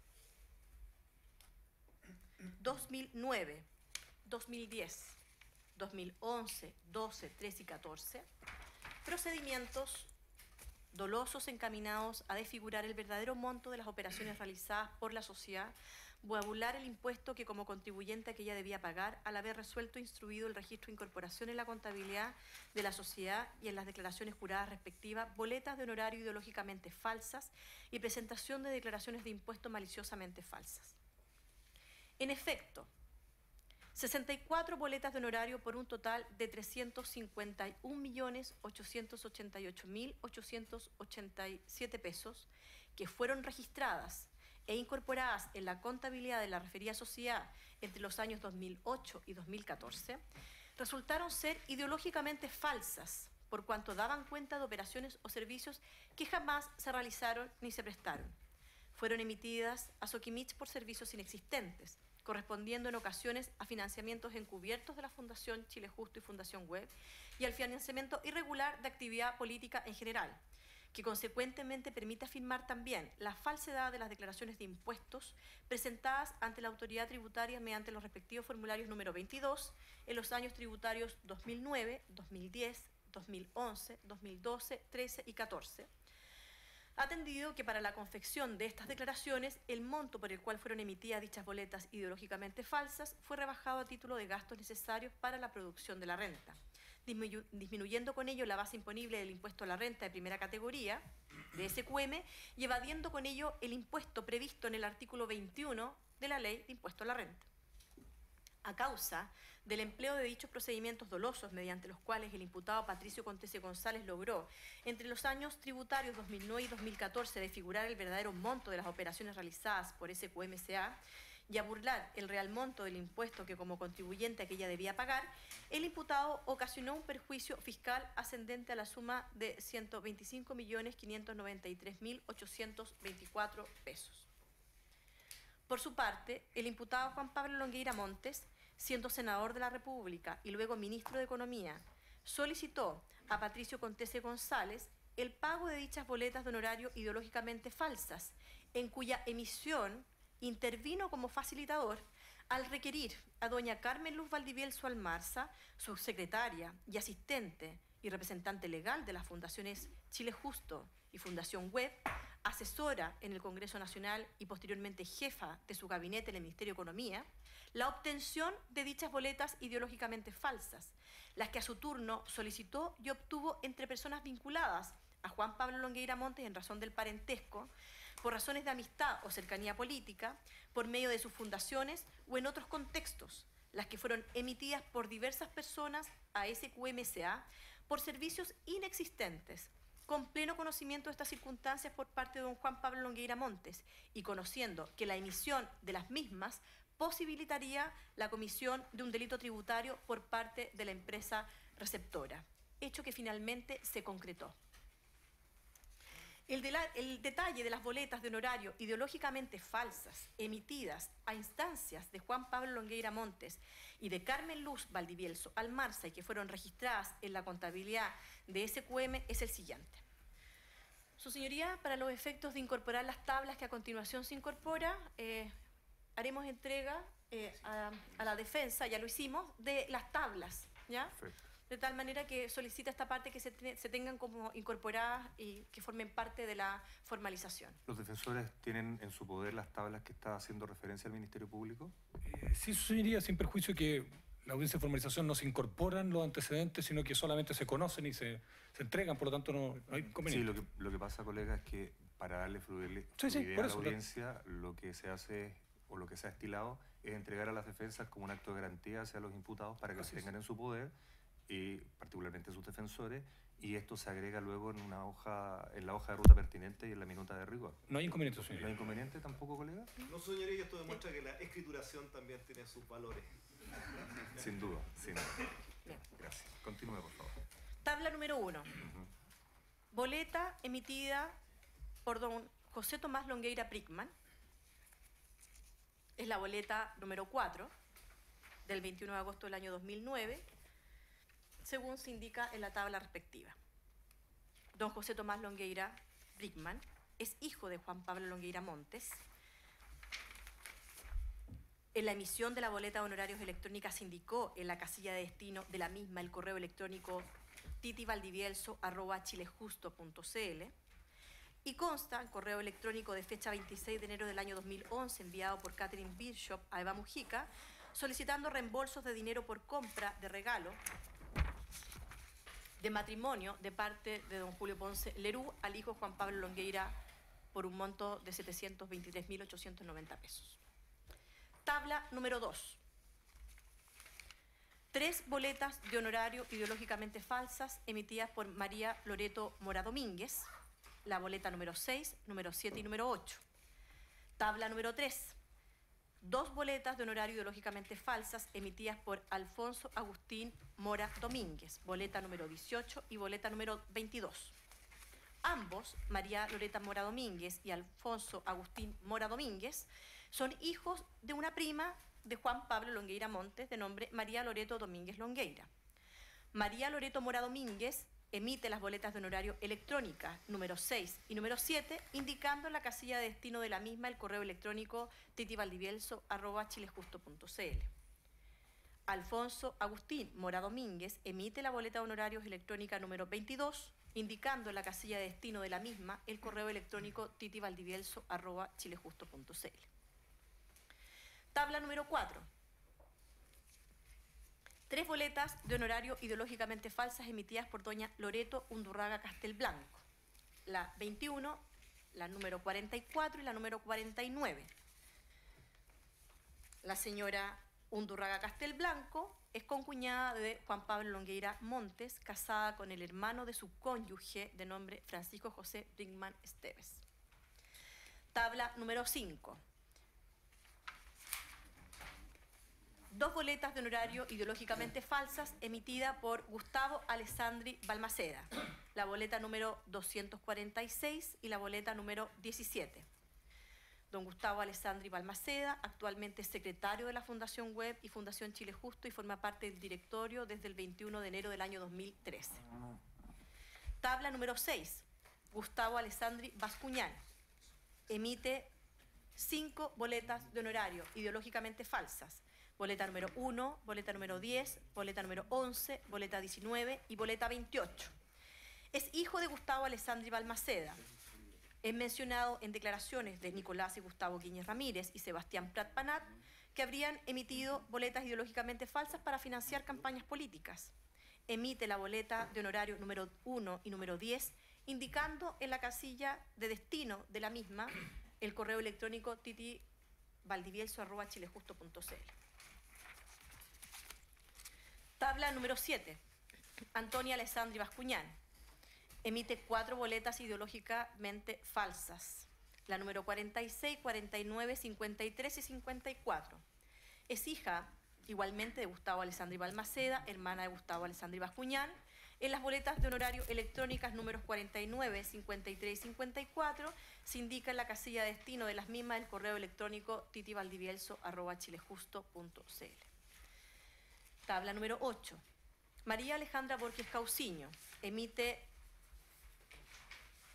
2009, 2010, 2011, 12, 13 y 14, procedimientos dolosos encaminados a desfigurar el verdadero monto de las operaciones realizadas por la sociedad voabular el impuesto que como contribuyente aquella debía pagar al haber resuelto e instruido el registro de incorporación en la contabilidad de la sociedad y en las declaraciones juradas respectivas, boletas de honorario ideológicamente falsas y presentación de declaraciones de impuesto maliciosamente falsas. En efecto, 64 boletas de honorario por un total de 351.888.887 pesos que fueron registradas e incorporadas en la contabilidad de la referida sociedad entre los años 2008 y 2014, resultaron ser ideológicamente falsas por cuanto daban cuenta de operaciones o servicios que jamás se realizaron ni se prestaron. Fueron emitidas a Soquimich por servicios inexistentes, correspondiendo en ocasiones a financiamientos encubiertos de la Fundación Chile Justo y Fundación Web y al financiamiento irregular de actividad política en general, que consecuentemente permite afirmar también la falsedad de las declaraciones de impuestos presentadas ante la autoridad tributaria mediante los respectivos formularios número 22 en los años tributarios 2009, 2010, 2011, 2012, 13 y 14, atendido que para la confección de estas declaraciones el monto por el cual fueron emitidas dichas boletas ideológicamente falsas fue rebajado a título de gastos necesarios para la producción de la renta, disminuyendo con ello la base imponible del impuesto a la renta de primera categoría, de SQM, y evadiendo con ello el impuesto previsto en el artículo 21 de la Ley de Impuesto a la Renta. A causa del empleo de dichos procedimientos dolosos mediante los cuales el imputado Patricio Contese González logró, entre los años tributarios 2009 y 2014, desfigurar el verdadero monto de las operaciones realizadas por SQM-SA y a burlar el real monto del impuesto que como contribuyente aquella debía pagar, el imputado ocasionó un perjuicio fiscal ascendente a la suma de 125.593.824 pesos. Por su parte, el imputado Juan Pablo Longueira Montes, siendo senador de la República y luego ministro de Economía, solicitó a Patricio Contese González el pago de dichas boletas de honorario ideológicamente falsas, en cuya emisión intervino como facilitador al requerir a doña Carmen Luz Valdivielso Almarza, subsecretaria y asistente y representante legal de las fundaciones Chile Justo y Fundación Web, asesora en el Congreso Nacional y posteriormente jefa de su gabinete en el Ministerio de Economía, la obtención de dichas boletas ideológicamente falsas, las que a su turno solicitó y obtuvo entre personas vinculadas a Juan Pablo Longueira Montes en razón del parentesco, por razones de amistad o cercanía política, por medio de sus fundaciones o en otros contextos, las que fueron emitidas por diversas personas a SQM-SA por servicios inexistentes, con pleno conocimiento de estas circunstancias por parte de don Juan Pablo Longueira Montes y conociendo que la emisión de las mismas posibilitaría la comisión de un delito tributario por parte de la empresa receptora, hecho que finalmente se concretó. El detalle de las boletas de honorario ideológicamente falsas emitidas a instancias de Juan Pablo Longueira Montes y de Carmen Luz Valdivielso Almarza y que fueron registradas en la contabilidad de SQM es el siguiente. Su señoría, para los efectos de incorporar las tablas que a continuación se incorpora, haremos entrega a la defensa, ya lo hicimos, de las tablas, ¿ya? Perfecto. De tal manera que solicita esta parte que se tengan como incorporadas y que formen parte de la formalización. ¿Los defensores tienen en su poder las tablas que está haciendo referencia al Ministerio Público? Sí, su señoría, sin perjuicio que la audiencia de formalización no se incorporan los antecedentes, sino que solamente se conocen y se entregan, por lo tanto no hay inconveniente. Sí, lo que pasa, colega, es que para darle fluidez a la audiencia, lo que se hace o lo que se ha estilado es entregar a las defensas como un acto de garantía hacia los imputados para que se tengan en su poder, y particularmente sus defensores, y esto se agrega luego en la hoja de ruta pertinente y en la minuta de rigor. No hay inconveniente, señoría. ¿No hay inconveniente tampoco, colega? No, señoría, y esto demuestra que la escrituración también tiene sus valores. Sin duda, sin duda. Bien. Gracias. Continúe, por favor. Tabla número 1. Boleta emitida por don José Tomás Longueira Brickman. Es la boleta número 4 del 21 de agosto del año 2009, según se indica en la tabla respectiva. Don José Tomás Longueira Brickman es hijo de Juan Pablo Longueira Montes. En la emisión de la boleta de honorarios electrónica se indicó en la casilla de destino de la misma el correo electrónico titivaldivielso@chilejusto.cl. Y consta en correo electrónico de fecha 26 de enero del año 2011 enviado por Catherine Bishop a Eva Mujica solicitando reembolsos de dinero por compra de regalo de matrimonio de parte de don Julio Ponce Lerú al hijo Juan Pablo Longueira por un monto de 723.890 pesos. Tabla número 2. 3 boletas de honorario ideológicamente falsas emitidas por María Loreto Mora Domínguez, la boleta número 6, número 7 y número 8. Tabla número 3. 2 boletas de honorario ideológicamente falsas emitidas por Alfonso Agustín Mora Domínguez, boleta número 18 y boleta número 22. Ambos, María Loreta Mora Domínguez y Alfonso Agustín Mora Domínguez, son hijos de una prima de Juan Pablo Longueira Montes de nombre María Loreto Domínguez Longueira. María Loreto Mora Domínguez emite las boletas de honorario electrónicas número 6 y número 7, indicando en la casilla de destino de la misma el correo electrónico titivaldivielso@chilejusto.cl. Alfonso Agustín Mora Domínguez emite la boleta de honorarios electrónica número 22, indicando en la casilla de destino de la misma el correo electrónico titivaldivielso@chilejusto.cl. Tabla número 4. 3 boletas de honorario ideológicamente falsas emitidas por doña Loreto Undurraga Castelblanco, la 21, la número 44 y la número 49. La señora Undurraga Castelblanco es concuñada de Juan Pablo Longueira Montes, casada con el hermano de su cónyuge de nombre Francisco José Brinkman Esteves. Tabla número 5. 2 boletas de honorario ideológicamente falsas emitidas por Gustavo Alessandri Balmaceda, la boleta número 246 y la boleta número 17. Don Gustavo Alessandri Balmaceda, actualmente es secretario de la Fundación Web y Fundación Chile Justo y forma parte del directorio desde el 21 de enero del año 2013. Tabla número 6. Gustavo Alessandri Bascuñán emite 5 boletas de honorario ideológicamente falsas. Boleta número 1, boleta número 10, boleta número 11, boleta 19 y boleta 28. Es hijo de Gustavo Alessandri Balmaceda. Es mencionado en declaraciones de Nicolás y Gustavo Guíñez Ramírez y Sebastián Prat Panat que habrían emitido boletas ideológicamente falsas para financiar campañas políticas. Emite la boleta de honorario número 1 y número 10, indicando en la casilla de destino de la misma el correo electrónico titivaldivielso@chilejusto.cl. Tabla número 7. Antonia Alessandri Bascuñán emite 4 boletas ideológicamente falsas. La número 46, 49, 53 y 54. Es hija igualmente de Gustavo Alessandri Balmaceda, hermana de Gustavo Alessandri Bascuñán. En las boletas de honorario electrónicas números 49, 53 y 54 se indica en la casilla de destino de las mismas el correo electrónico titivaldivielso@chilejusto.cl. Tabla número 8. María Alejandra Borges Cauciño emite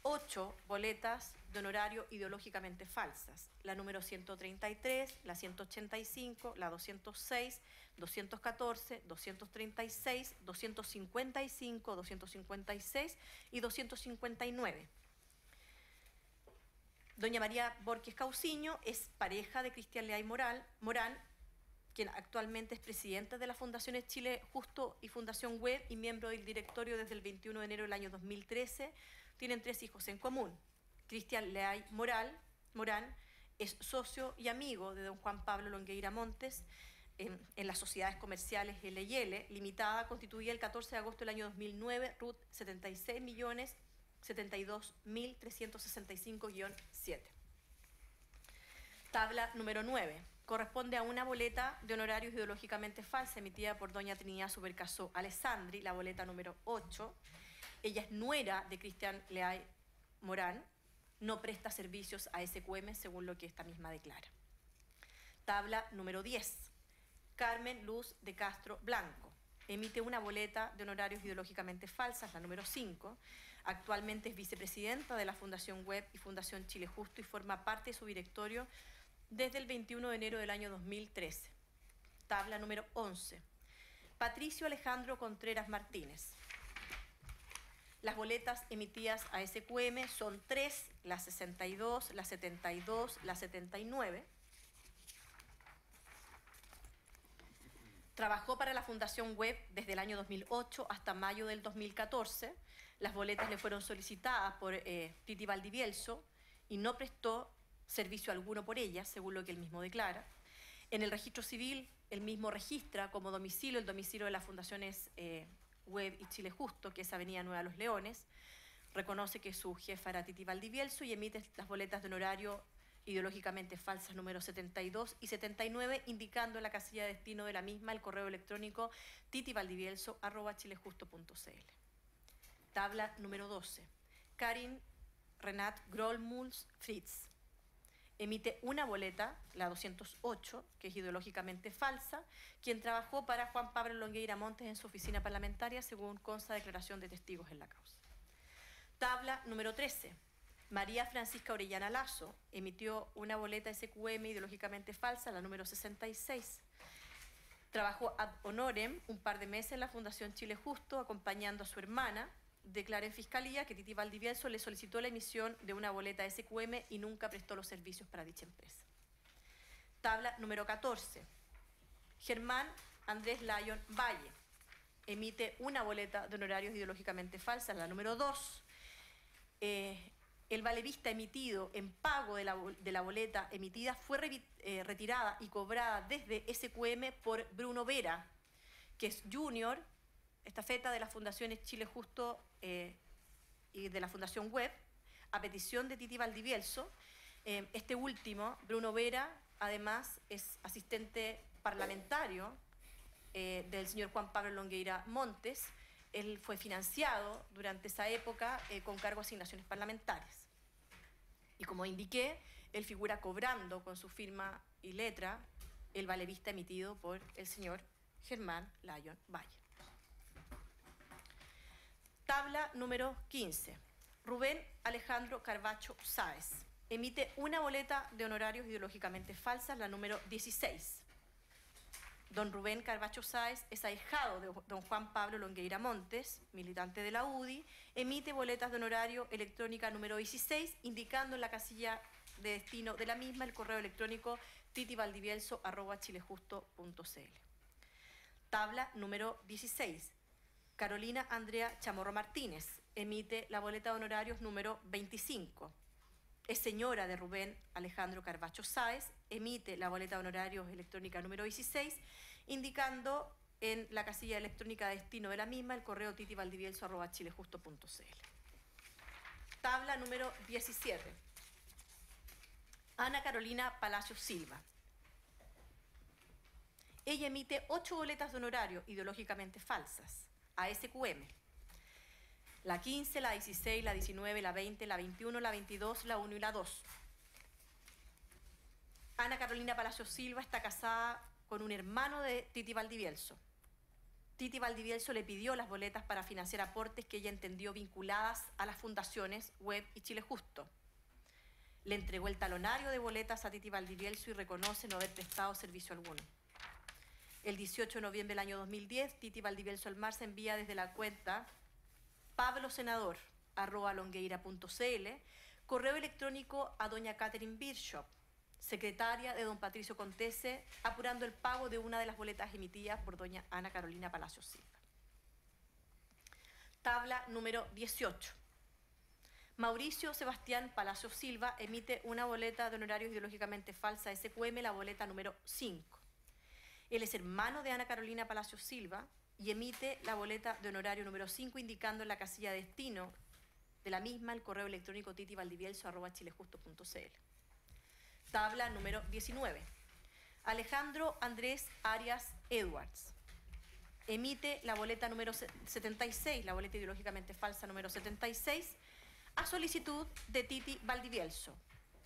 8 boletas de honorario ideológicamente falsas. La número 133, la 185, la 206, 214, 236, 255, 256 y 259. Doña María Borges Cauciño es pareja de Cristian Leay Morán, quien actualmente es presidente de las Fundaciones Chile Justo y Fundación Web y miembro del directorio desde el 21 de enero del año 2013. Tienen 3 hijos en común. Cristian Leay Morán es socio y amigo de don Juan Pablo Longueira Montes en las sociedades comerciales L&L Limitada, constituida el 14 de agosto del año 2009, RUT 76.072.365-7. Tabla número 9. Corresponde a una boleta de honorarios ideológicamente falsa emitida por doña Trinidad Supercasó Alessandri, la boleta número 8. Ella es nuera de Cristian Leay Morán, no presta servicios a SQM según lo que esta misma declara. Tabla número 10. Carmen Luz de Castro Blanco emite una boleta de honorarios ideológicamente falsas, la número 5. Actualmente es vicepresidenta de la Fundación Web y Fundación Chile Justo y forma parte de su directorio desde el 21 de enero del año 2013. Tabla número 11. Patricio Alejandro Contreras Martínez Las boletas emitidas a SQM son 3, la 62, la 72, la 79. Trabajó para la Fundación Web desde el año 2008 hasta mayo del 2014. Las boletas le fueron solicitadas por Titi Valdivielso y no prestó servicio alguno por ellas, según lo que él mismo declara. En el registro civil, él mismo registra como domicilio el domicilio de las fundaciones Web y Chile Justo, que es Avenida Nueva Los Leones. Reconoce que su jefa era Titi Valdivielso y emite las boletas de honorario ideológicamente falsas número 72 y 79, indicando en la casilla de destino de la misma el correo electrónico titivaldivielso@chilejusto.cl. Tabla número 12. Karin Renat Grolmuls Fritz emite una boleta, la 208, que es ideológicamente falsa, quien trabajó para Juan Pablo Longueira Montes en su oficina parlamentaria, según consta declaración de testigos en la causa. Tabla número 13. María Francisca Orellana Lazo emitió una boleta SQM ideológicamente falsa, la número 66. Trabajó ad honorem un par de meses en la Fundación Chile Justo, acompañando a su hermana. Declara en Fiscalía que Titi Valdivielso le solicitó la emisión de una boleta SQM y nunca prestó los servicios para dicha empresa. Tabla número 14. Germán Andrés Lyon Valle emite una boleta de honorarios ideológicamente falsa, la número 2. El valevista emitido en pago de la boleta emitida fue retirada y cobrada desde SQM por Bruno Vera, que es junior, estafeta de las fundaciones Chile Justo y de la Fundación Web, a petición de Titi Valdivielso. Este último, Bruno Vera, además es asistente parlamentario del señor Juan Pablo Longueira Montes. Él fue financiado durante esa época con cargo a asignaciones parlamentarias. Y como indiqué, él figura cobrando con su firma y letra el valevista emitido por el señor Germán Lyon Valle. Tabla número 15. Rubén Alejandro Carvacho Sáez emite una boleta de honorarios ideológicamente falsas, la número 16. Don Rubén Carvacho Sáez es ahijado de don Juan Pablo Longueira Montes, militante de la UDI, emite boletas de honorario electrónica número 16, indicando en la casilla de destino de la misma el correo electrónico titivaldivielso@chilejusto.cl. Tabla número 16. Carolina Andrea Chamorro Martínez emite la boleta de honorarios número 25. Es señora de Rubén Alejandro Carvacho Sáez, emite la boleta de honorarios electrónica número 16, indicando en la casilla electrónica de destino de la misma el correo titivaldivielso@chilejusto.cl. Tabla número 17. Ana Carolina Palacios Silva. Ella emite 8 boletas de honorario ideológicamente falsas a SQM. La 15, la 16, la 19, la 20, la 21, la 22, la 1 y la 2. Ana Carolina Palacios Silva está casada con un hermano de Titi Valdivielso. Titi Valdivielso le pidió las boletas para financiar aportes que ella entendió vinculadas a las fundaciones Web y Chile Justo. Le entregó el talonario de boletas a Titi Valdivielso y reconoce no haber prestado servicio alguno. El 18 de noviembre del año 2010, Titi Valdivielso Almar se envía desde la cuenta pablosenador@longueira.cl correo electrónico a doña Catherine Bishop, secretaria de don Patricio Contese, apurando el pago de una de las boletas emitidas por doña Ana Carolina Palacios Silva. Tabla número 18. Mauricio Sebastián Palacios Silva emite una boleta de honorarios ideológicamente falsa SQM, la boleta número 5. Él es hermano de Ana Carolina Palacios Silva y emite la boleta de honorario número 5, indicando en la casilla de destino de la misma el correo electrónico titivaldivielso@chilejusto.cl. Tabla número 19. Alejandro Andrés Arias Edwards emite la boleta número 76, la boleta ideológicamente falsa número 76, a solicitud de Titi Valdivielso.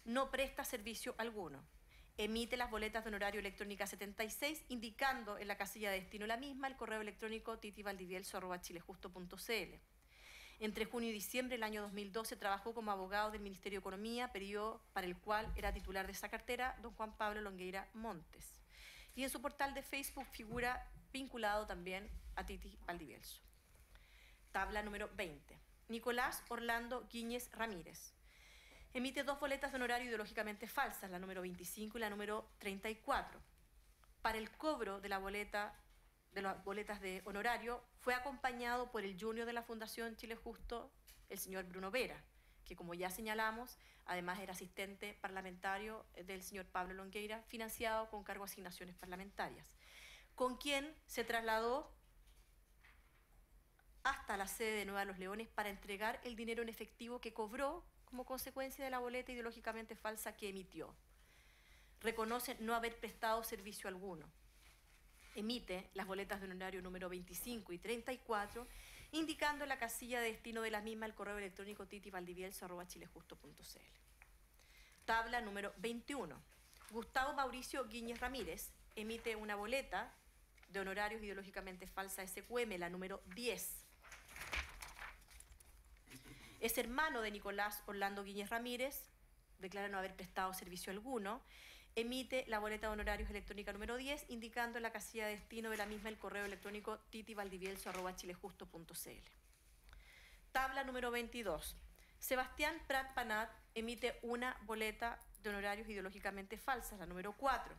No presta servicio alguno. Emite las boletas de honorario electrónica 76, indicando en la casilla de destino la misma el correo electrónico titivaldivielso@chilejusto.cl. Entre junio y diciembre del año 2012 trabajó como abogado del Ministerio de Economía, periodo para el cual era titular de esa cartera don Juan Pablo Longueira Montes. Y en su portal de Facebook figura vinculado también a Titi Valdivielso. Tabla número 20. Nicolás Orlando Guíñez Ramírez. Emite 2 boletas de honorario ideológicamente falsas, la número 25 y la número 34. Para el cobro de las boletas de honorario fue acompañado por el junior de la Fundación Chile Justo, el señor Bruno Vera, que como ya señalamos, además era asistente parlamentario del señor Pablo Longueira, financiado con cargo de asignaciones parlamentarias, con quien se trasladó hasta la sede de Nueva Los Leones para entregar el dinero en efectivo que cobró como consecuencia de la boleta ideológicamente falsa que emitió. Reconoce no haber prestado servicio alguno. Emite las boletas de honorario número 25 y 34, indicando en la casilla de destino de la misma el correo electrónico titivaldivielso@chilejusto.cl. Tabla número 21. Gustavo Mauricio Guíñez Ramírez emite una boleta de honorarios ideológicamente falsa SQM, la número 10. Es hermano de Nicolás Orlando Guíñez Ramírez, declara no haber prestado servicio alguno, emite la boleta de honorarios electrónica número 10, indicando en la casilla de destino de la misma el correo electrónico titivaldivielso@chilejusto.cl. Tabla número 22. Sebastián Prat Panat emite una boleta de honorarios ideológicamente falsas, la número 4.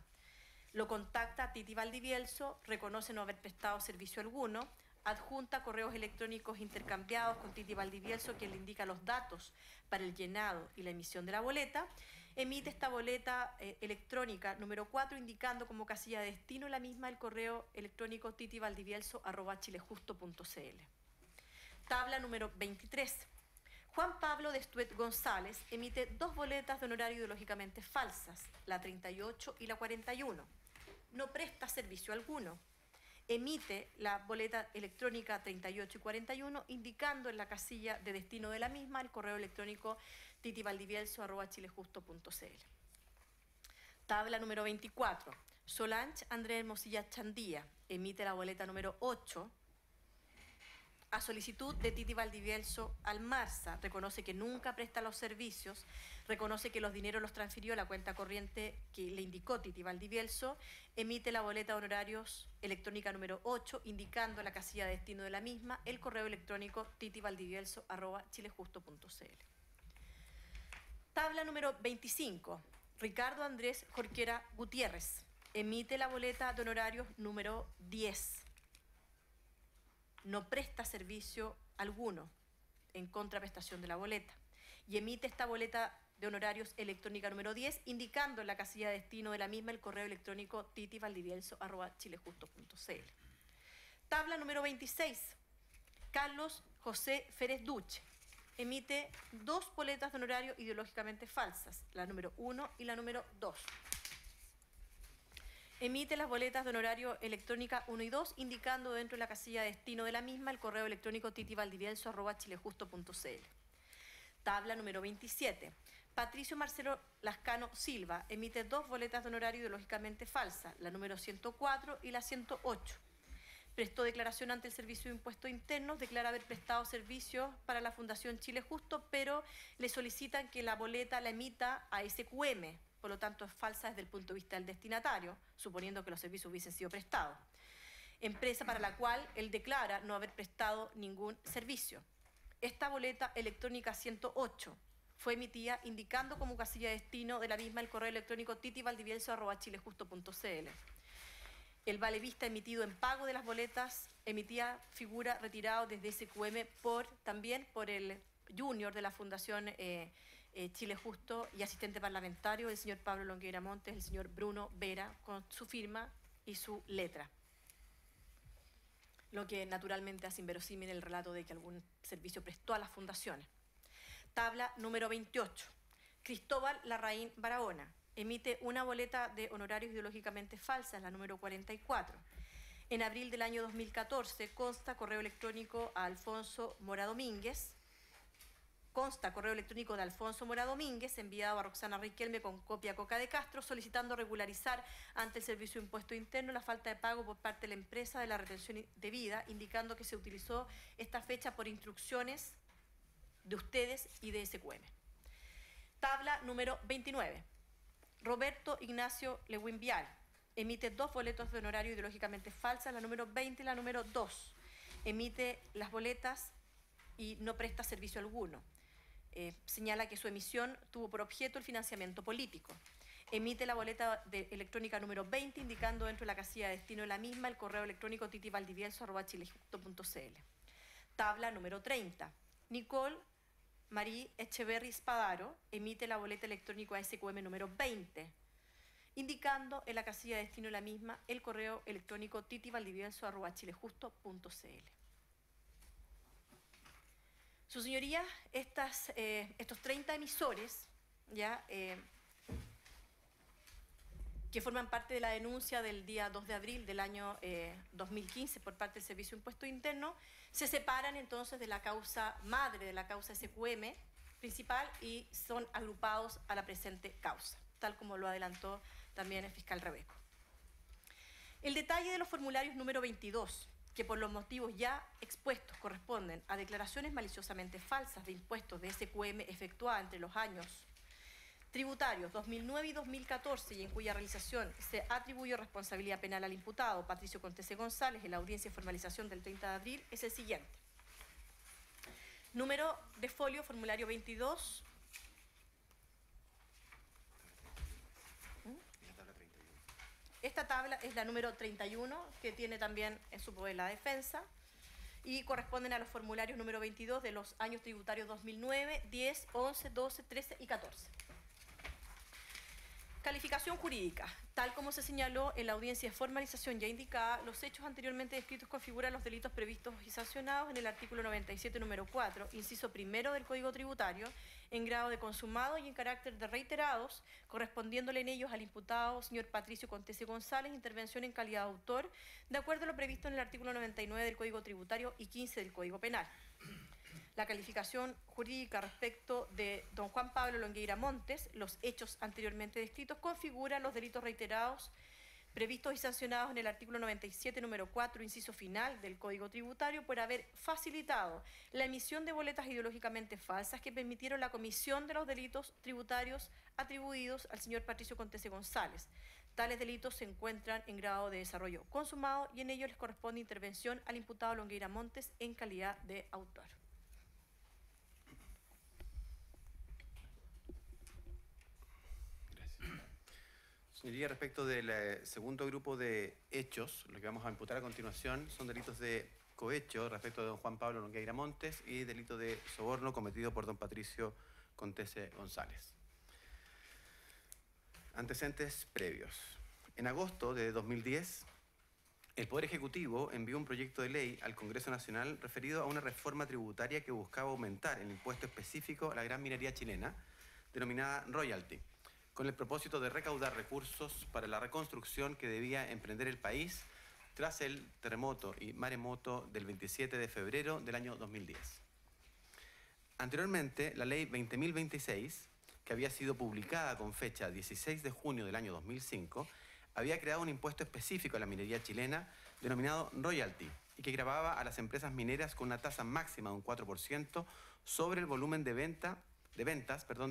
Lo contacta Titi Valdivielso, reconoce no haber prestado servicio alguno, adjunta correos electrónicos intercambiados con Titi Valdivielso, quien le indica los datos para el llenado y la emisión de la boleta, emite esta boleta electrónica número 4, indicando como casilla de destino la misma el correo electrónico titivaldivielso@chilejusto.cl. Tabla número 23. Juan Pablo Destuet González emite 2 boletas de honorario ideológicamente falsas, la 38 y la 41. No presta servicio alguno. Emite la boleta electrónica 38 y 41, indicando en la casilla de destino de la misma el correo electrónico titivaldivielso@chilejusto.cl. Tabla número 24. Solange Andrés Hermosilla Chandía emite la boleta número 8 a solicitud de Titi Valdivielso Almarza. Reconoce que nunca presta los servicios, reconoce que los dineros los transfirió a la cuenta corriente que le indicó Titi Valdivielso, emite la boleta de honorarios electrónica número 8, indicando la casilla de destino de la misma el correo electrónico titivaldivielso@chilejusto.cl. Tabla número 25. Ricardo Andrés Jorquera Gutiérrez emite la boleta de honorarios número 10. No presta servicio alguno en contraprestación de la boleta y emite esta boleta de honorarios electrónica número 10, indicando en la casilla de destino de la misma el correo electrónico titivaldivielso@chilejusto.cl. Tabla número 26. Carlos José Férez Duche emite 2 boletas de honorario ideológicamente falsas, la número 1 y la número 2. Emite las boletas de honorario electrónica 1 y 2, indicando dentro de la casilla de destino de la misma el correo electrónico titivaldivielso@chilejusto.cl. Tabla número 27. Patricio Marcelo Lascano Silva emite 2 boletas de honorario ideológicamente falsas, la número 104 y la 108. Prestó declaración ante el Servicio de Impuestos Internos, declara haber prestado servicios para la Fundación Chile Justo, pero le solicitan que la boleta la emita a SQM, por lo tanto es falsa desde el punto de vista del destinatario, suponiendo que los servicios hubiesen sido prestados. Empresa para la cual él declara no haber prestado ningún servicio. Esta boleta electrónica 108 fue emitida indicando como casilla de destino de la misma el correo electrónico titivaldivielso@chilejusto.cl. El vale vista emitido en pago de las boletas emitida figura retirado desde SQM también por el junior de la Fundación Chile Justo y asistente parlamentario, el señor Pablo Longueira Montes, el señor Bruno Vera, con su firma y su letra. Lo que naturalmente hace inverosímil el relato de que algún servicio prestó a las fundaciones. Tabla número 28. Cristóbal Larraín Barahona emite una boleta de honorarios ideológicamente falsas, la número 44. En abril del año 2014 consta correo electrónico de Alfonso Mora Domínguez enviado a Roxana Riquelme con copia a Coca de Castro, solicitando regularizar ante el Servicio de Impuesto Interno la falta de pago por parte de la empresa de la retención debida, indicando que se utilizó esta fecha por instrucciones de ustedes y de SQM. Tabla número 29. Roberto Ignacio Lewin Vial emite 2 boletos de honorario ideológicamente falsas, la número 20 y la número 2. Emite las boletas y no presta servicio alguno. Señala que su emisión tuvo por objeto el financiamiento político. Emite la boleta electrónica número 20, indicando dentro de la casilla de destino de la misma el correo electrónico titivaldivieso@chilejusto.cl. Tabla número 30. Nicole Marie Echeverry Spadaro emite la boleta electrónica SQM número 20, indicando en la casilla de destino de la misma el correo electrónico titivaldivieso@chilejusto.cl. Su señoría, estos 30 emisores, ya, que forman parte de la denuncia del día 2 de abril del año 2015 por parte del Servicio de Impuesto Interno, se separan entonces de la causa madre, de la causa SQM principal, y son agrupados a la presente causa, tal como lo adelantó también el fiscal Rebeco. El detalle de los formularios número 22, que por los motivos ya expuestos corresponden a declaraciones maliciosamente falsas de impuestos de SQM efectuadas entre los años tributarios 2009 y 2014, y en cuya realización se atribuyó responsabilidad penal al imputado Patricio Contese González en la audiencia de formalización del 30 de abril, es el siguiente. Número de folio, formulario 22. Esta tabla es la número 31, que tiene también en su poder la defensa, y corresponden a los formularios número 22 de los años tributarios 2009, 10, 11, 12, 13 y 14. Calificación jurídica. Tal como se señaló en la audiencia de formalización ya indicada, los hechos anteriormente descritos configuran los delitos previstos y sancionados en el artículo 97, número 4, inciso primero del Código Tributario, en grado de consumado y en carácter de reiterados, correspondiéndole en ellos al imputado señor Patricio Contese González, intervención en calidad de autor, de acuerdo a lo previsto en el artículo 99 del Código Tributario y 15 del Código Penal. La calificación jurídica respecto de don Juan Pablo Longueira Montes, los hechos anteriormente descritos configuran los delitos reiterados previstos y sancionados en el artículo 97, número 4, inciso final del Código Tributario, por haber facilitado la emisión de boletas ideológicamente falsas que permitieron la comisión de los delitos tributarios atribuidos al señor Patricio Contese González. Tales delitos se encuentran en grado de desarrollo consumado y en ello les corresponde intervención al imputado Longueira Montes en calidad de autor. Señoría, respecto del segundo grupo de hechos, lo que vamos a imputar a continuación son delitos de cohecho respecto de don Juan Pablo Longueira Montes y delito de soborno cometido por don Patricio Contese González. Antecedentes previos. En agosto de 2010, el Poder Ejecutivo envió un proyecto de ley al Congreso Nacional referido a una reforma tributaria que buscaba aumentar el impuesto específico a la gran minería chilena, denominada royalty, con el propósito de recaudar recursos para la reconstrucción que debía emprender el país tras el terremoto y maremoto del 27 de febrero del año 2010. Anteriormente, la ley 20.026, que había sido publicada con fecha 16 de junio del año 2005, había creado un impuesto específico a la minería chilena denominado royalty y que gravaba a las empresas mineras con una tasa máxima de un 4% sobre el volumen de ventas de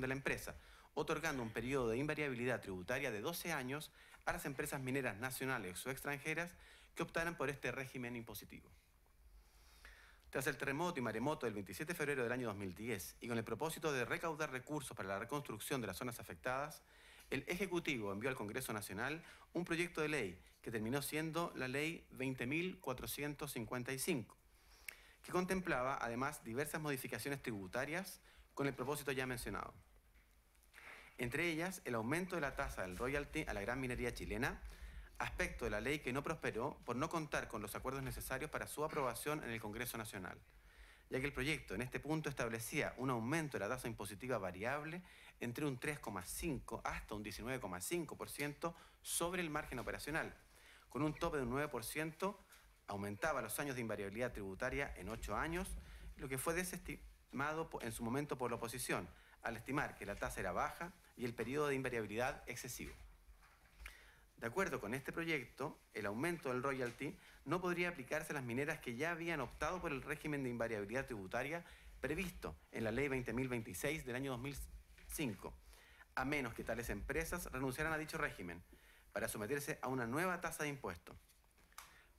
la empresa, otorgando un periodo de invariabilidad tributaria de 12 años a las empresas mineras nacionales o extranjeras que optaran por este régimen impositivo. Tras el terremoto y maremoto del 27 de febrero del año 2010 y con el propósito de recaudar recursos para la reconstrucción de las zonas afectadas, el Ejecutivo envió al Congreso Nacional un proyecto de ley que terminó siendo la Ley 20.455, que contemplaba además diversas modificaciones tributarias con el propósito ya mencionado. Entre ellas, el aumento de la tasa del royalty a la gran minería chilena, aspecto de la ley que no prosperó por no contar con los acuerdos necesarios para su aprobación en el Congreso Nacional, ya que el proyecto en este punto establecía un aumento de la tasa impositiva variable entre un 3,5 hasta un 19,5% sobre el margen operacional, con un tope de un 9%, aumentaba los años de invariabilidad tributaria en 8 años, lo que fue desestimado en su momento por la oposición, al estimar que la tasa era baja y el periodo de invariabilidad excesivo. De acuerdo con este proyecto, el aumento del royalty no podría aplicarse a las mineras que ya habían optado por el régimen de invariabilidad tributaria previsto en la Ley 20.026 del año 2005, a menos que tales empresas renunciaran a dicho régimen para someterse a una nueva tasa de impuesto.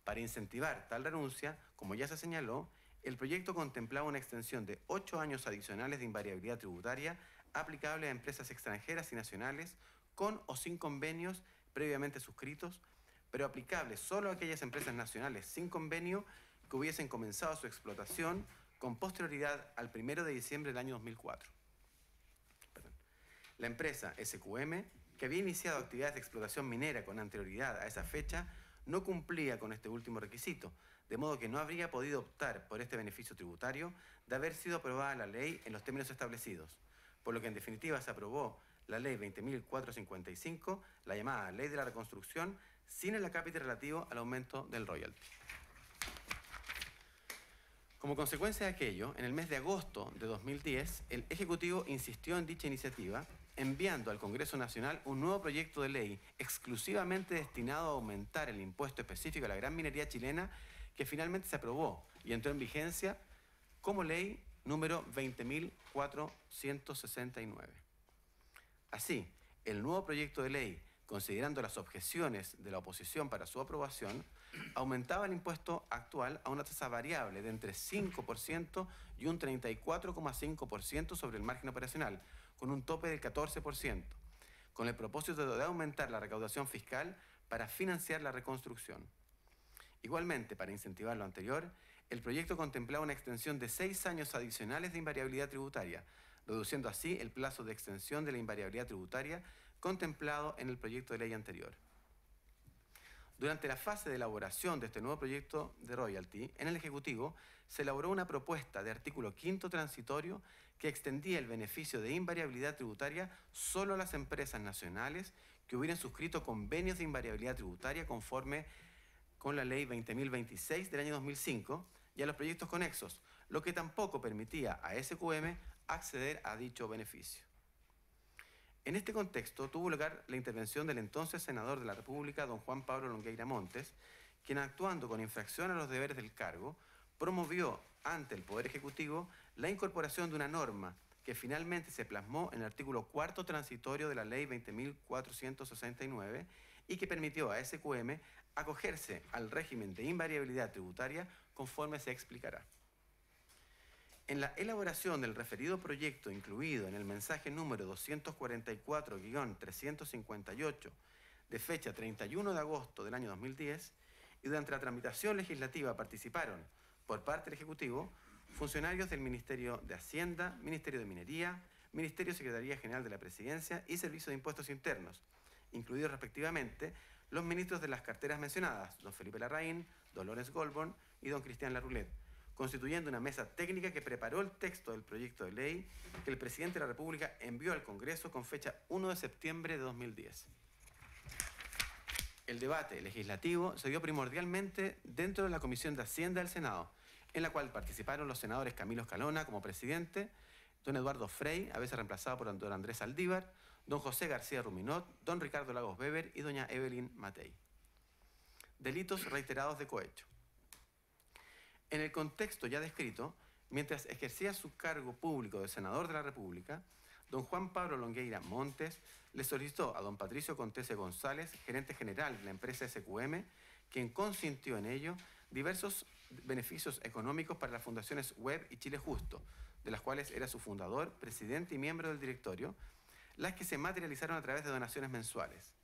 Para incentivar tal renuncia, como ya se señaló, el proyecto contemplaba una extensión de 8 años adicionales de invariabilidad tributaria aplicable a empresas extranjeras y nacionales con o sin convenios previamente suscritos, pero aplicable solo a aquellas empresas nacionales sin convenio que hubiesen comenzado su explotación con posterioridad al 1 de diciembre del año 2004. La empresa SQM, que había iniciado actividades de explotación minera con anterioridad a esa fecha, no cumplía con este último requisito, de modo que no habría podido optar por este beneficio tributario de haber sido aprobada la ley en los términos establecidos, por lo que en definitiva se aprobó la ley 20.455, la llamada Ley de la Reconstrucción, sin el acápite relativo al aumento del royalty. Como consecuencia de aquello, en el mes de agosto de 2010, el Ejecutivo insistió en dicha iniciativa, enviando al Congreso Nacional un nuevo proyecto de ley exclusivamente destinado a aumentar el impuesto específico a la gran minería chilena, que finalmente se aprobó y entró en vigencia como ley número 20.469. Así, el nuevo proyecto de ley, considerando las objeciones de la oposición para su aprobación, aumentaba el impuesto actual a una tasa variable de entre 5% y un 34,5% sobre el margen operacional, con un tope del 14%, con el propósito de aumentar la recaudación fiscal para financiar la reconstrucción. Igualmente, para incentivar lo anterior, el proyecto contemplaba una extensión de 6 años adicionales de invariabilidad tributaria, reduciendo así el plazo de extensión de la invariabilidad tributaria contemplado en el proyecto de ley anterior. Durante la fase de elaboración de este nuevo proyecto de royalty, en el Ejecutivo se elaboró una propuesta de artículo 5º transitorio que extendía el beneficio de invariabilidad tributaria solo a las empresas nacionales que hubieran suscrito convenios de invariabilidad tributaria conforme con la ley 20.026 del año 2005 y a los proyectos conexos, lo que tampoco permitía a SQM acceder a dicho beneficio. En este contexto tuvo lugar la intervención del entonces senador de la República, don Juan Pablo Longueira Montes, quien, actuando con infracción a los deberes del cargo, promovió ante el Poder Ejecutivo la incorporación de una norma que finalmente se plasmó en el artículo 4º transitorio de la ley 20.469 y que permitió a SQM acogerse al régimen de invariabilidad tributaria conforme se explicará. En la elaboración del referido proyecto incluido en el mensaje número 244-358 de fecha 31 de agosto del año 2010 y durante la tramitación legislativa participaron por parte del Ejecutivo funcionarios del Ministerio de Hacienda, Ministerio de Minería, Ministerio de Secretaría General de la Presidencia y Servicio de Impuestos Internos, incluidos respectivamente los ministros de las carteras mencionadas, don Felipe Larraín, don Lorenz Goldborn y don Cristian Larroulet, constituyendo una mesa técnica que preparó el texto del proyecto de ley que el presidente de la República envió al Congreso con fecha 1 de septiembre de 2010. El debate legislativo se dio primordialmente dentro de la Comisión de Hacienda del Senado, en la cual participaron los senadores Camilo Escalona como presidente, don Eduardo Frey, a veces reemplazado por don Andrés Aldívar, don José García Ruminot, don Ricardo Lagos Weber y doña Evelyn Matei. Delitos reiterados de cohecho. En el contexto ya descrito, mientras ejercía su cargo público de senador de la República, don Juan Pablo Longueira Montes le solicitó a don Patricio Contese González, gerente general de la empresa SQM, quien consintió en ello, diversos beneficios económicos para las fundaciones Web y Chile Justo, de las cuales era su fundador, presidente y miembro del directorio, las que se materializaron a través de donaciones mensuales.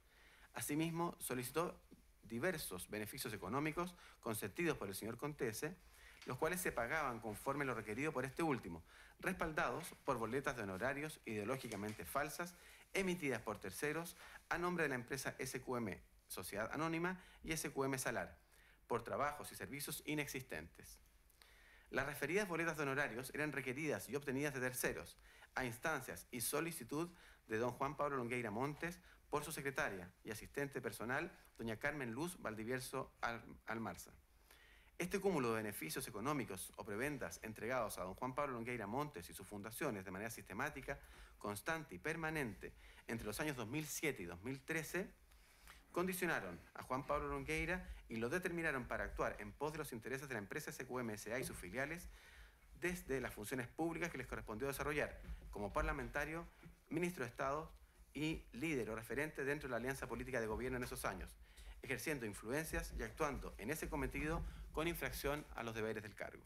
Asimismo, solicitó diversos beneficios económicos consentidos por el señor Contese, los cuales se pagaban conforme lo requerido por este último, respaldados por boletas de honorarios ideológicamente falsas emitidas por terceros a nombre de la empresa SQM Sociedad Anónima y SQM Salar, por trabajos y servicios inexistentes. Las referidas boletas de honorarios eran requeridas y obtenidas de terceros, a instancias y solicitud de don Juan Pablo Longueira Montes por su secretaria y asistente personal, doña Carmen Luz Valdivieso Almarza. Este cúmulo de beneficios económicos o prebendas entregados a don Juan Pablo Longueira Montes y sus fundaciones de manera sistemática, constante y permanente entre los años 2007 y 2013, condicionaron a Juan Pablo Longueira y lo determinaron para actuar en pos de los intereses de la empresa SQM S.A. y sus filiales desde las funciones públicas que les correspondió desarrollar como parlamentario, ministro de Estado y líder o referente dentro de la alianza política de gobierno en esos años, ejerciendo influencias y actuando en ese cometido con infracción a los deberes del cargo.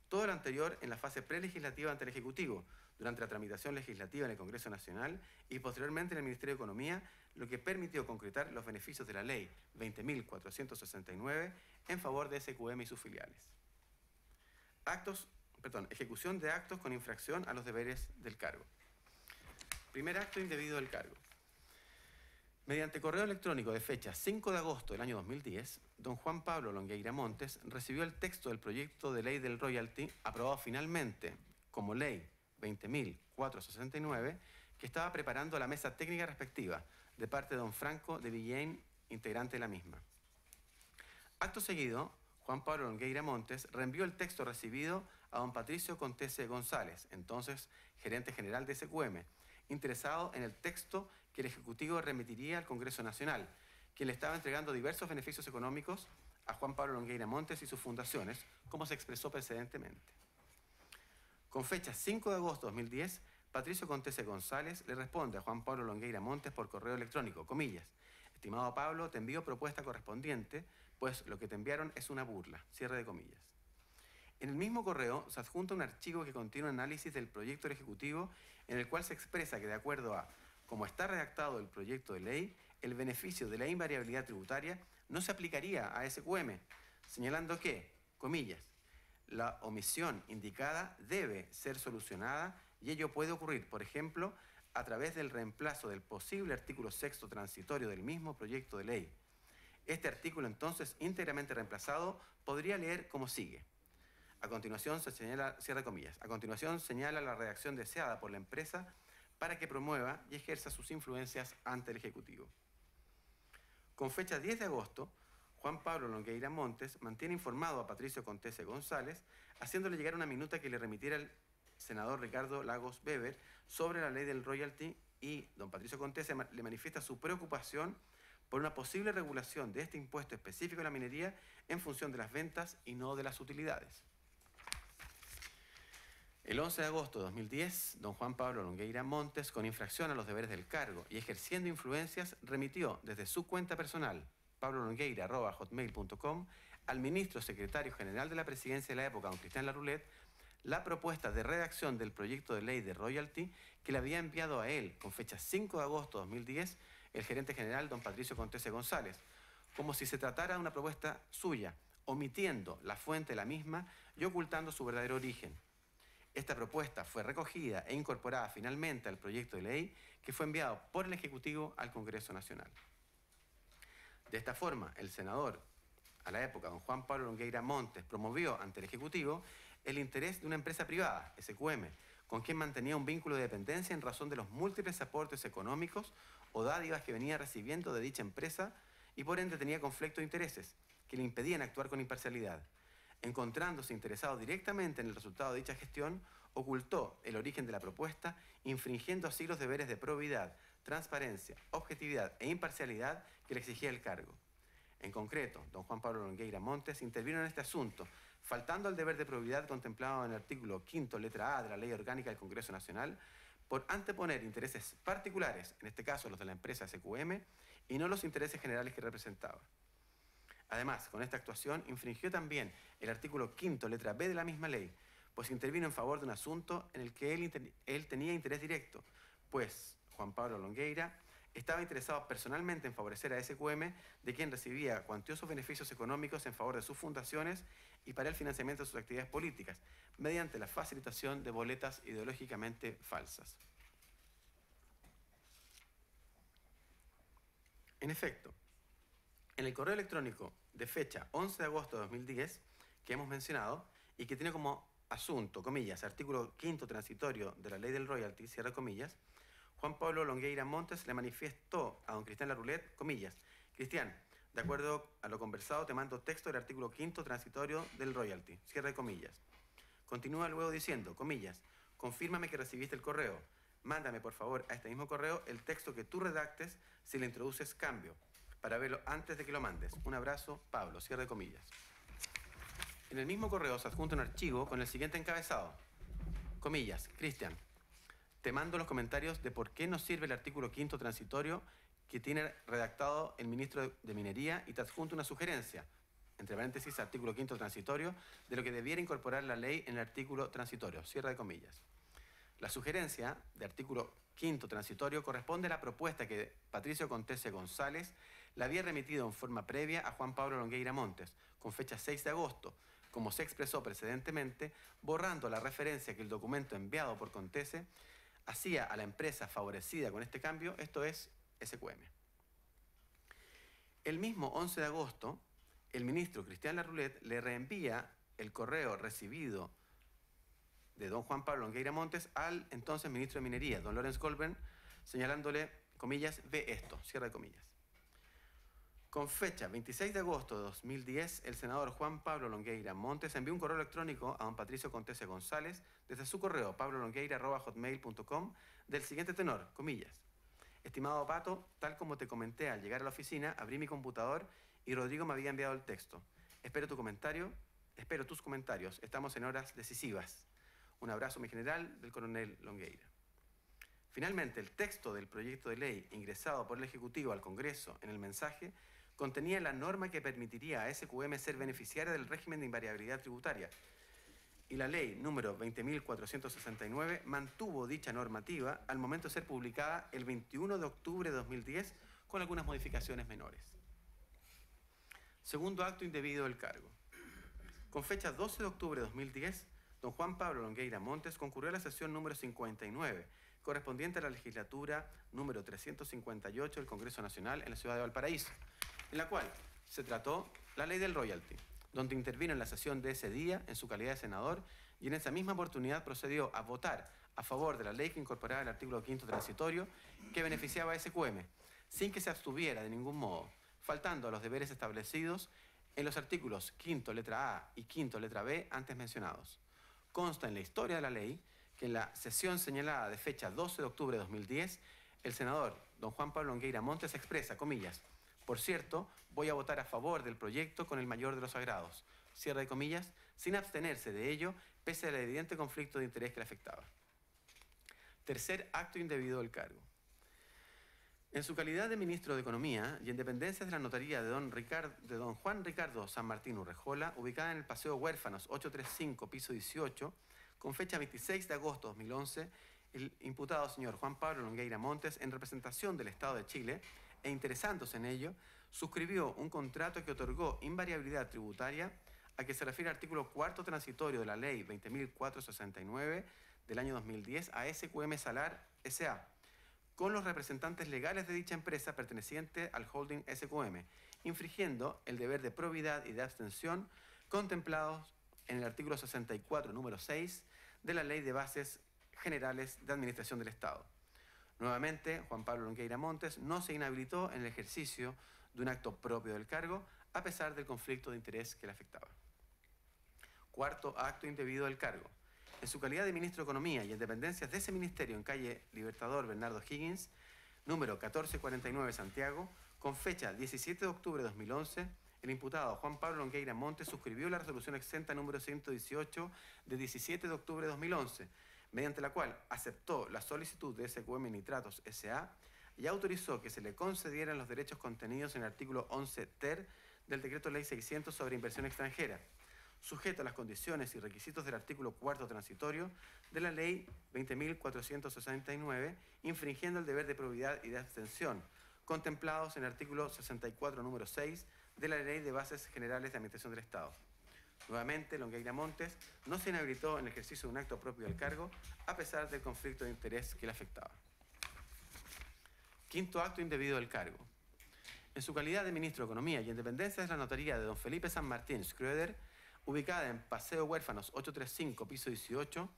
Todo lo anterior en la fase prelegislativa ante el Ejecutivo, durante la tramitación legislativa en el Congreso Nacional y posteriormente en el Ministerio de Economía, lo que permitió concretar los beneficios de la Ley 20.469 en favor de SQM y sus filiales. Ejecución de actos con infracción a los deberes del cargo. Primer acto indebido del cargo. Mediante correo electrónico de fecha 5 de agosto del año 2010, don Juan Pablo Longueira Montes recibió el texto del proyecto de ley del royalty aprobado finalmente como ley 20.469 que estaba preparando la mesa técnica respectiva de parte de don Franco de Villén, integrante de la misma. Acto seguido, Juan Pablo Longueira Montes reenvió el texto recibido a don Patricio Contese González, entonces gerente general de SQM, interesado en el texto que el Ejecutivo remitiría al Congreso Nacional, quien le estaba entregando diversos beneficios económicos a Juan Pablo Longueira Montes y sus fundaciones, como se expresó precedentemente. Con fecha 5 de agosto de 2010, Patricio Contese González le responde a Juan Pablo Longueira Montes por correo electrónico, comillas: estimado Pablo, te envío propuesta correspondiente, pues lo que te enviaron es una burla, cierre de comillas. En el mismo correo se adjunta un archivo que contiene un análisis del proyecto del Ejecutivo en el cual se expresa que de acuerdo a cómo está redactado el proyecto de ley, el beneficio de la invariabilidad tributaria no se aplicaría a SQM, señalando que, comillas, la omisión indicada debe ser solucionada y ello puede ocurrir, por ejemplo, a través del reemplazo del posible artículo 6º transitorio del mismo proyecto de ley. Este artículo, entonces, íntegramente reemplazado, podría leer como sigue. A continuación se señala, cierra comillas, a continuación señala la redacción deseada por la empresa para que promueva y ejerza sus influencias ante el Ejecutivo. Con fecha 10 de agosto, Juan Pablo Longueira Montes mantiene informado a Patricio Contese González, haciéndole llegar una minuta que le remitiera el senador Ricardo Lagos Weber sobre la ley del royalty, y don Patricio Contese le manifiesta su preocupación por una posible regulación de este impuesto específico de la minería en función de las ventas y no de las utilidades. El 11 de agosto de 2010, don Juan Pablo Longueira Montes, con infracción a los deberes del cargo y ejerciendo influencias, remitió desde su cuenta personal, pablolongueira@hotmail.com, al ministro secretario general de la presidencia de la época, don Cristian Larroulet, la propuesta de redacción del proyecto de ley de royalty que le había enviado a él, con fecha 5 de agosto de 2010, el gerente general, don Patricio Contese González, como si se tratara de una propuesta suya, omitiendo la fuente de la misma y ocultando su verdadero origen. Esta propuesta fue recogida e incorporada finalmente al proyecto de ley que fue enviado por el Ejecutivo al Congreso Nacional. De esta forma, el senador, a la época, don Juan Pablo Longueira Montes, promovió ante el Ejecutivo el interés de una empresa privada, SQM, con quien mantenía un vínculo de dependencia en razón de los múltiples aportes económicos o dádivas que venía recibiendo de dicha empresa y por ende tenía conflicto de intereses que le impedían actuar con imparcialidad. Encontrándose interesado directamente en el resultado de dicha gestión, ocultó el origen de la propuesta, infringiendo así los deberes de probidad, transparencia, objetividad e imparcialidad que le exigía el cargo. En concreto, don Juan Pablo Longueira Montes intervino en este asunto, faltando al deber de probidad contemplado en el artículo 5º, letra A de la Ley Orgánica del Congreso Nacional, por anteponer intereses particulares, en este caso los de la empresa SQM, y no los intereses generales que representaba. Además, con esta actuación infringió también el artículo 5º, letra B de la misma ley, pues intervino en favor de un asunto en el que él tenía interés directo, pues Juan Pablo Longueira estaba interesado personalmente en favorecer a SQM, de quien recibía cuantiosos beneficios económicos en favor de sus fundaciones y para el financiamiento de sus actividades políticas, mediante la facilitación de boletas ideológicamente falsas. En efecto, en el correo electrónico de fecha 11 de agosto de 2010, que hemos mencionado, y que tiene como asunto, comillas, artículo 5º transitorio de la ley del royalty, cierra comillas, Juan Pablo Longueira Montes le manifestó a don Cristian Larroulet, comillas, Cristian, de acuerdo a lo conversado, te mando texto del artículo 5º transitorio del royalty, cierre comillas. Continúa luego diciendo, comillas, confírmame que recibiste el correo, mándame por favor a este mismo correo el texto que tú redactes si le introduces cambio, para verlo antes de que lo mandes. Un abrazo, Pablo, cierre comillas. En el mismo correo se adjunta un archivo con el siguiente encabezado, comillas, Cristian, te mando los comentarios de por qué no sirve el artículo 5º transitorio que tiene redactado el ministro de Minería y te adjunto una sugerencia. entre paréntesis, artículo 5º transitorio, de lo que debiera incorporar la ley en el artículo transitorio, cierre de comillas. La sugerencia de artículo 5º transitorio corresponde a la propuesta que Patricio Contese González le había remitido en forma previa a Juan Pablo Longueira Montes, con fecha 6 de agosto, como se expresó precedentemente, borrando la referencia que el documento enviado por Contese hacía a la empresa favorecida con este cambio, esto es SQM. El mismo 11 de agosto, el ministro Cristian Larroulet le reenvía el correo recibido de don Juan Pablo Longueira Montes al entonces ministro de Minería, don Lorenz Goldberg, señalándole, comillas, ve esto, cierre de comillas. Con fecha 26 de agosto de 2010, el senador Juan Pablo Longueira Montes envió un correo electrónico a don Patricio Contese González desde su correo pablolongueira@hotmail.com del siguiente tenor, comillas. Estimado Pato, tal como te comenté al llegar a la oficina, abrí mi computador y Rodrigo me había enviado el texto. Espero tus comentarios. Estamos en horas decisivas. Un abrazo, mi general, del coronel Longueira. Finalmente, el texto del proyecto de ley ingresado por el Ejecutivo al Congreso en el mensaje contenía la norma que permitiría a SQM ser beneficiaria del régimen de invariabilidad tributaria. Y la ley número 20.469 mantuvo dicha normativa al momento de ser publicada el 21 de octubre de 2010 con algunas modificaciones menores. Segundo acto indebido del cargo. Con fecha 12 de octubre de 2010, don Juan Pablo Longueira Montes concurrió a la sesión número 59, correspondiente a la legislatura número 358 del Congreso Nacional en la ciudad de Valparaíso, en la cual se trató la ley del royalty, donde intervino en la sesión de ese día en su calidad de senador y en esa misma oportunidad procedió a votar a favor de la ley que incorporaba el artículo 5º transitorio que beneficiaba a SQM, sin que se abstuviera de ningún modo, faltando a los deberes establecidos en los artículos 5º letra A y 5º letra B antes mencionados. Consta en la historia de la ley que en la sesión señalada de fecha 12 de octubre de 2010, el senador don Juan Pablo Longueira Montes expresa, comillas, por cierto, voy a votar a favor del proyecto con el mayor de los agrados, cierre de comillas, sin abstenerse de ello, pese al evidente conflicto de interés que le afectaba. Tercer acto indebido del cargo. En su calidad de ministro de Economía y en dependencias de la notaría de don Juan Ricardo San Martín Urrejola, ubicada en el Paseo Huérfanos 835, piso 18, con fecha 26 de agosto de 2011, el imputado señor Juan Pablo Longueira Montes, en representación del Estado de Chile, e interesándose en ello, suscribió un contrato que otorgó invariabilidad tributaria a que se refiere el artículo 4º transitorio de la Ley 20.469 del año 2010 a SQM Salar S.A., con los representantes legales de dicha empresa perteneciente al holding SQM, infringiendo el deber de probidad y de abstención contemplados en el artículo 64, número 6, de la Ley de Bases Generales de Administración del Estado. Nuevamente, Juan Pablo Longueira Montes no se inhabilitó en el ejercicio de un acto propio del cargo, a pesar del conflicto de interés que le afectaba. Cuarto acto indebido del cargo. En su calidad de ministro de Economía y en dependencias de ese ministerio en calle Libertador Bernardo Higgins, número 1449 Santiago, con fecha 17 de octubre de 2011, el imputado Juan Pablo Longueira Montes suscribió la resolución exenta número 118 de 17 de octubre de 2011, mediante la cual aceptó la solicitud de SQM Nitratos S.A. y autorizó que se le concedieran los derechos contenidos en el artículo 11 ter del Decreto Ley 600 sobre inversión extranjera, sujeto a las condiciones y requisitos del artículo 4º transitorio de la Ley 20.469, infringiendo el deber de probidad y de abstención, contemplados en el artículo 64, número 6, de la Ley de Bases Generales de Administración del Estado. Nuevamente, Longueira Montes no se inhabilitó en el ejercicio de un acto propio del cargo, a pesar del conflicto de interés que le afectaba. Quinto acto indebido del cargo. En su calidad de ministro de Economía y en dependencias de la notaría de don Felipe San Martín Schröder, ubicada en Paseo Huérfanos 835, piso 18,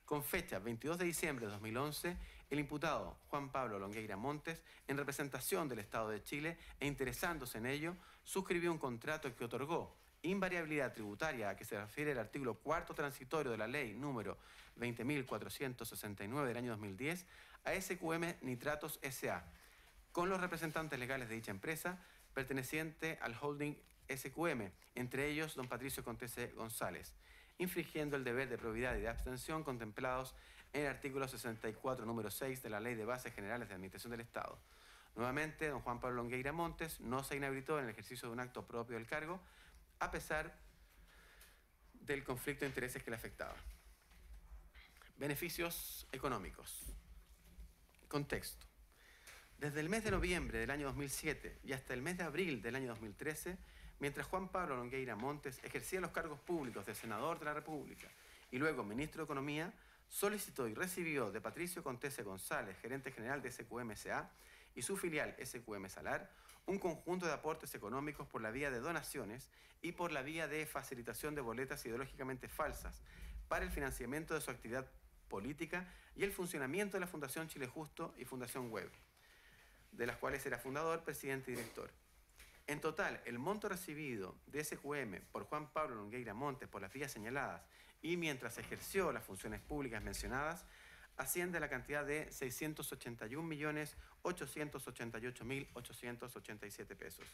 con fecha 22 de diciembre de 2011, el imputado Juan Pablo Longueira Montes, en representación del Estado de Chile e interesándose en ello, suscribió un contrato que otorgó invariabilidad tributaria a que se refiere el artículo 4º transitorio de la Ley número 20.469 del año 2010 a SQM Nitratos S.A., con los representantes legales de dicha empresa perteneciente al holding SQM, entre ellos don Patricio Contese González, infringiendo el deber de probidad y de abstención contemplados en el artículo 64, número 6 de la Ley de Bases Generales de Administración del Estado. Nuevamente, don Juan Pablo Longueira Montes no se inhabilitó en el ejercicio de un acto propio del cargo, a pesar del conflicto de intereses que le afectaba. Beneficios económicos. Contexto. Desde el mes de noviembre del año 2007 y hasta el mes de abril del año 2013, mientras Juan Pablo Longueira Montes ejercía los cargos públicos de senador de la República y luego ministro de Economía, solicitó y recibió de Patricio Contese González, gerente general de SQM S.A. y su filial SQM Salar, un conjunto de aportes económicos por la vía de donaciones y por la vía de facilitación de boletas ideológicamente falsas para el financiamiento de su actividad política y el funcionamiento de la Fundación Chile Justo y Fundación Web, de las cuales era fundador, presidente y director. En total, el monto recibido de SQM por Juan Pablo Longueira Montes por las vías señaladas y mientras ejerció las funciones públicas mencionadas asciende a la cantidad de 681.888.887 pesos.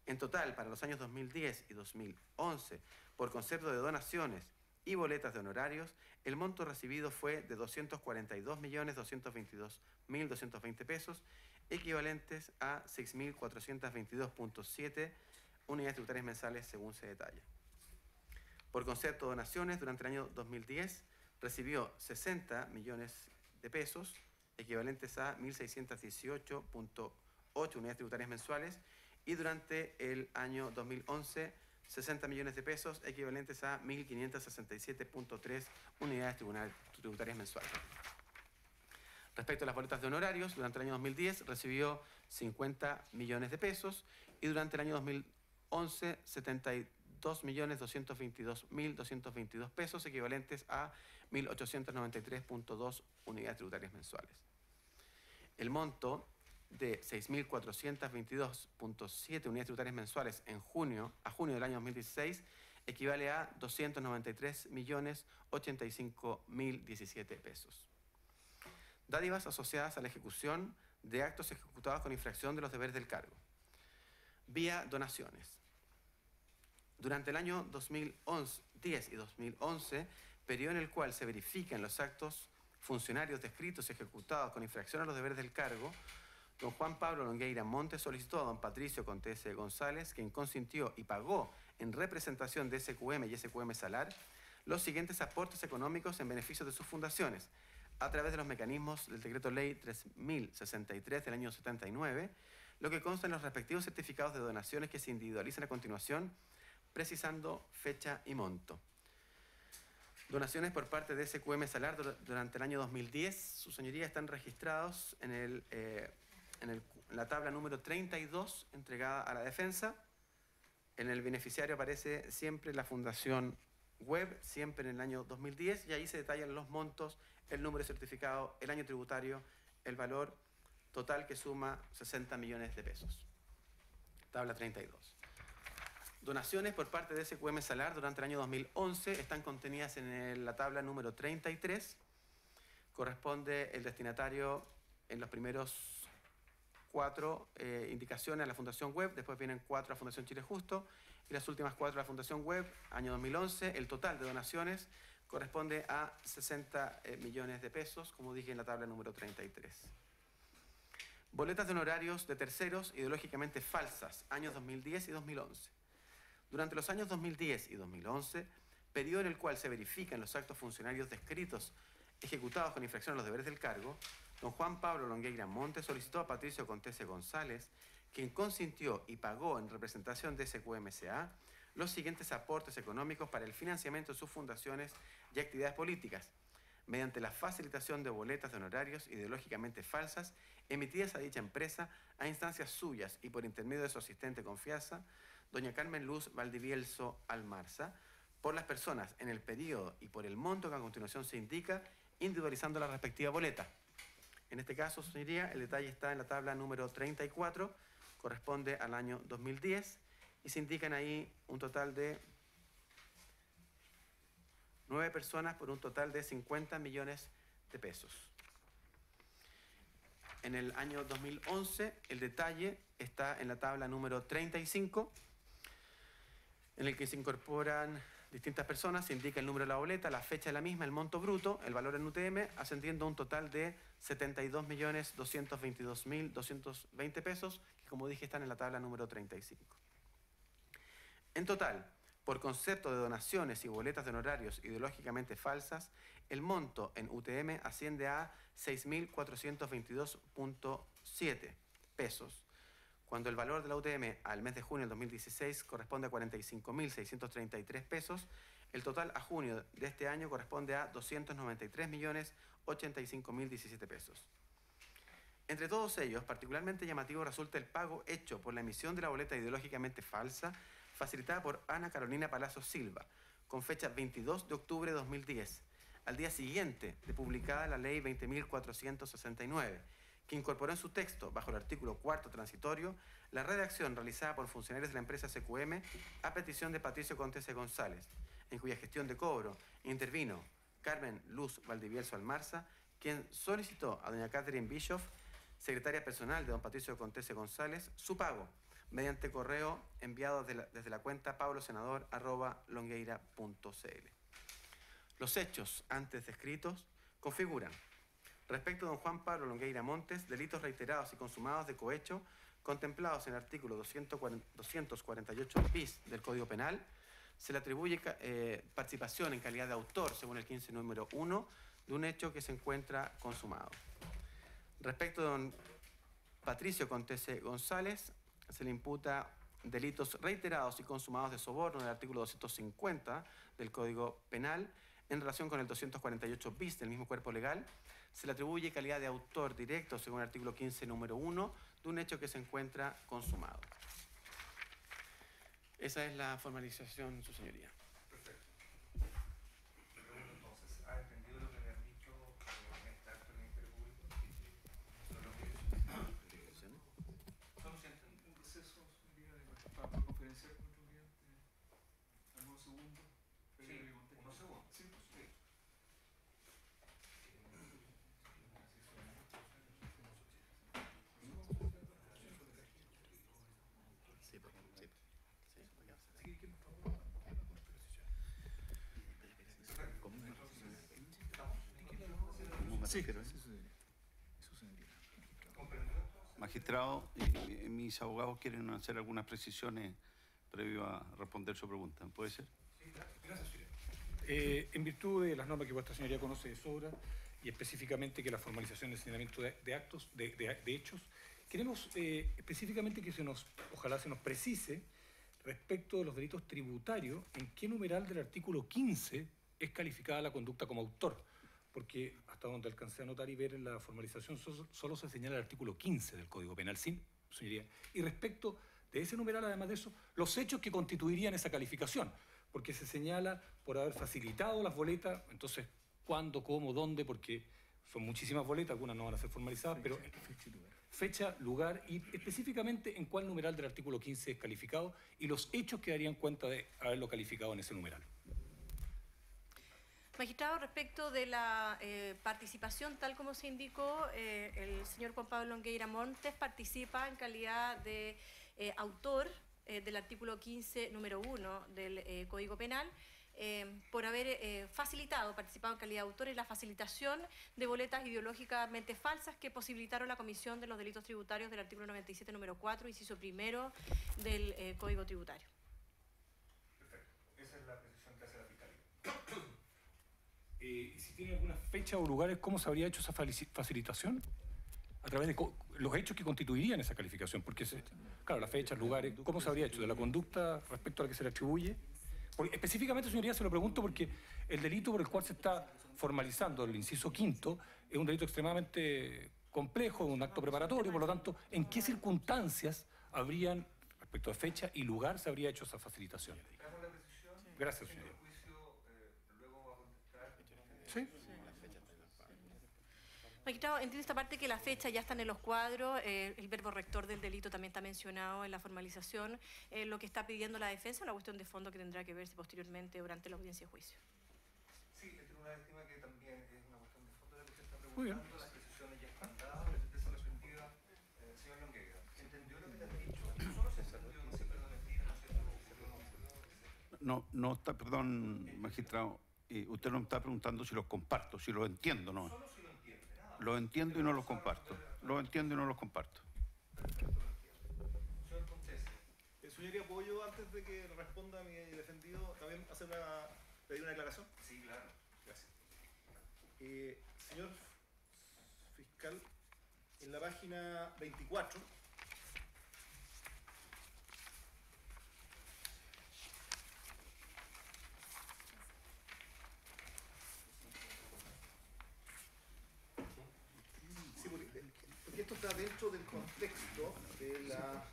En total, para los años 2010 y 2011, por concepto de donaciones y boletas de honorarios, el monto recibido fue de 242.222.220 pesos, equivalentes a 6.422.7 unidades tributarias mensales según se detalla. Por concepto de donaciones, durante el año 2010 recibió 60 millones de pesos, equivalentes a 1.618.8 unidades tributarias mensuales, y durante el año 2011, 60 millones de pesos, equivalentes a 1.567.3 unidades tributarias mensuales. Respecto a las boletas de honorarios, durante el año 2010 recibió 50 millones de pesos y durante el año 2011, 72.222.222 pesos, equivalentes a 1.893.2 unidades tributarias mensuales. El monto de 6.422.7 unidades tributarias mensuales a junio del año 2016 equivale a 293.085.017 pesos. Dádivas asociadas a la ejecución de actos ejecutados con infracción de los deberes del cargo. Vía donaciones. Durante el año 2010 y 2011, periodo en el cual se verifican los actos funcionarios descritos y ejecutados con infracción a los deberes del cargo, don Juan Pablo Longueira Montes solicitó a don Patricio Contese González, quien consintió y pagó en representación de SQM y SQM Salar, los siguientes aportes económicos en beneficio de sus fundaciones, a través de los mecanismos del Decreto Ley 3063 del año 79, lo que consta en los respectivos certificados de donaciones que se individualizan a continuación, precisando fecha y monto. Donaciones por parte de SQM Salar durante el año 2010, sus señorías están registrados en la tabla número 32 entregada a la defensa. En el beneficiario aparece siempre la Fundación Web, siempre en el año 2010, y ahí se detallan los montos, el número de certificado, el año tributario, el valor total que suma 60 millones de pesos. Tabla 32. Donaciones por parte de SQM Salar durante el año 2011 están contenidas en la tabla número 33. Corresponde el destinatario en los primeros 4 indicaciones a la Fundación Web, después vienen 4 a Fundación Chile Justo y las últimas 4 a la Fundación Web, año 2011. El total de donaciones corresponde a 60 millones de pesos, como dije en la tabla número 33. Boletas de honorarios de terceros ideológicamente falsas, años 2010 y 2011. Durante los años 2010 y 2011, periodo en el cual se verifican los actos funcionarios descritos ejecutados con infracción a los deberes del cargo, don Juan Pablo Longueira Montes solicitó a Patricio Contese González, quien consintió y pagó en representación de SQM S.A. los siguientes aportes económicos para el financiamiento de sus fundaciones y actividades políticas, mediante la facilitación de boletas de honorarios ideológicamente falsas emitidas a dicha empresa a instancias suyas y por intermedio de su asistente confianza, doña Carmen Luz Valdivielso Almarza, por las personas en el periodo y por el monto que a continuación se indica, individualizando la respectiva boleta. En este caso, señoría, el detalle está en la tabla número 34, corresponde al año 2010, y se indican ahí un total de 9 personas por un total de 50 millones de pesos. En el año 2011, el detalle está en la tabla número 35, en el que se incorporan distintas personas, se indica el número de la boleta, la fecha de la misma, el monto bruto, el valor en UTM, ascendiendo a un total de 72.222.220 pesos, que como dije están en la tabla número 35. En total, por concepto de donaciones y boletas de honorarios ideológicamente falsas, el monto en UTM asciende a 6.422.7 pesos, cuando el valor de la UTM al mes de junio del 2016 corresponde a 45.633 pesos. El total a junio de este año corresponde a 293.085.017 pesos. Entre todos ellos, particularmente llamativo resulta el pago hecho por la emisión de la boleta ideológicamente falsa facilitada por Ana Carolina Palazzo Silva, con fecha 22 de octubre de 2010, al día siguiente de publicada la Ley 20.469, que incorporó en su texto, bajo el artículo 4 transitorio, la redacción realizada por funcionarios de la empresa CQM a petición de Patricio Contese González, en cuya gestión de cobro intervino Carmen Luz Valdivieso Almarza, quien solicitó a doña Catherine Bischoff, secretaria personal de don Patricio Contese González, su pago mediante correo enviado desde la cuenta pablosenador@longueira.cl. Los hechos antes descritos configuran, respecto de don Juan Pablo Longueira Montes, delitos reiterados y consumados de cohecho contemplados en el artículo 248 bis del Código Penal. Se le atribuye participación en calidad de autor, según el 15 número 1, de un hecho que se encuentra consumado. Respecto de don Patricio Contese González, se le imputa delitos reiterados y consumados de soborno del artículo 250 del Código Penal. En relación con el 248 bis del mismo cuerpo legal, se le atribuye calidad de autor directo, según el artículo 15 número 1, de un hecho que se encuentra consumado. Esa es la formalización, su señoría. Perfecto. Le pregunto entonces, ¿ha entendido lo que le han dicho en este acto del Ministerio Público? ¿Son los ¿Solo se entiende un proceso para conferenciar con nuestro cliente? ¿Algunos segundos? Sí, unos segundos. Sí, pues sí. Sí, magistrado, mis abogados quieren hacer algunas precisiones previo a responder su pregunta. ¿Puede ser? Sí, gracias, señoría. En virtud de las normas que vuestra señoría conoce de sobra y específicamente que la formalización y el señalamiento de hechos, queremos específicamente que ojalá se nos precise respecto de los delitos tributarios en qué numeral del artículo 15 es calificada la conducta como autor. Porque hasta donde alcancé a notar y ver en la formalización solo se señala el artículo 15 del Código Penal, ¿sí, señoría? Y respecto de ese numeral, además de eso, los hechos que constituirían esa calificación, porque se señala por haber facilitado las boletas, entonces, ¿cuándo, cómo, dónde? Porque son muchísimas boletas, algunas no van a ser formalizadas, pero fecha, lugar y específicamente en cuál numeral del artículo 15 es calificado y los hechos que darían cuenta de haberlo calificado en ese numeral. Magistrado, respecto de la participación, tal como se indicó, el señor Juan Pablo Longueira Montes participa en calidad de autor del artículo 15, número 1 del Código Penal, por haber participado en calidad de autor en la facilitación de boletas ideológicamente falsas que posibilitaron la comisión de los delitos tributarios del artículo 97, número 4, inciso primero del Código Tributario. Perfecto. Esa es la precisión que hace la Fiscalía. ¿Y si tiene alguna fecha o lugares, cómo se habría hecho esa facilitación? A través de los hechos que constituirían esa calificación. Porque, claro, las fechas, lugares, ¿cómo se habría hecho? ¿De la conducta respecto a la que se le atribuye? Porque, específicamente, señoría, se lo pregunto porque el delito por el cual se está formalizando el inciso quinto es un delito extremadamente complejo, un acto preparatorio, por lo tanto, ¿en qué circunstancias habrían, respecto a fecha y lugar, se habría hecho esa facilitación? Gracias, señoría. ¿Sí? Magistrado, entiendo esta parte que la fecha ya están en los cuadros, el verbo rector del delito también está mencionado en la formalización, lo que está pidiendo la defensa, una cuestión de fondo que tendrá que verse posteriormente durante la audiencia de juicio. Sí, el tribunal estima que también es una cuestión de fondo de lo que se está Muy bien. preguntando, las precisiones ya están dadas, desde esa perspectiva, señor Longueira, ¿entendió lo que le han dicho? Solo se entendió, no siempre lo mentira, ¿no es cierto? No está, perdón, magistrado, usted no me está preguntando si los comparto, si los entiendo, ¿no? Solo si lo entiende, nada. Los entiendo y no los comparto. Los entiendo y no los comparto. Señor Contese. Señoría, ¿puedo yo, antes de que responda mi defendido, también pedir una declaración? Sí, claro. Gracias. Señor fiscal, en la página 24, sí, porque esto está dentro del contexto de la...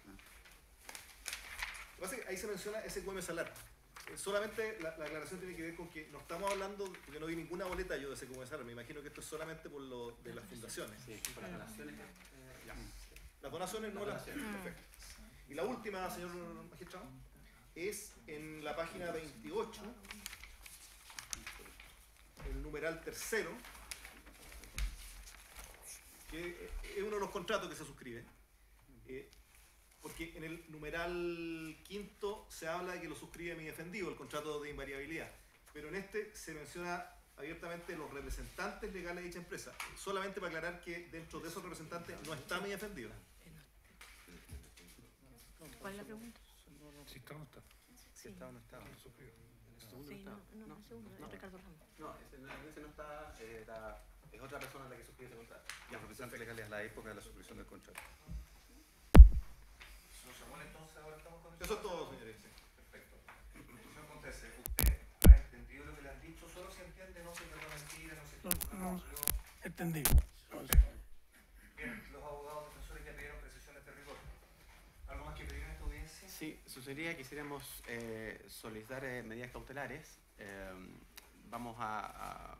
Lo que pasa es que ahí se menciona SQM Salar. Solamente la aclaración tiene que ver con que no estamos hablando, porque no vi ninguna boleta yo de SQM Salar, me imagino que esto es solamente por lo de las fundaciones. Sí, por las donaciones. Las donaciones no las... Perfecto. Y la última, señor magistrado, es en la página 28, el numeral tercero, que es uno de los contratos que se suscribe. Porque en el numeral quinto se habla de que lo suscribe mi defendido, el contrato de invariabilidad. Pero en este se menciona abiertamente los representantes legales de dicha empresa. Solamente para aclarar que dentro de esos representantes no está mi defendido. ¿Cuál es la pregunta? Si está o no está. Si está o no está. Sí, no, segundo, Ricardo Ramos. No, ese no está, es otra persona la que suscribe ese contrato. Los representantes legales a la época de la suscripción del contrato. Entonces ahora estamos con eso es todo, señores. Sí. Perfecto. Señor Contese, ¿usted ha entendido lo que le han dicho? Solo se entiende, no se trata mentira, no se... Entendido. Bien, los abogados defensores ya pidieron precisiones de rigor. ¿Algo más que pedir en esta audiencia? Sí, su señoría, quisiéramos solicitar medidas cautelares. Vamos a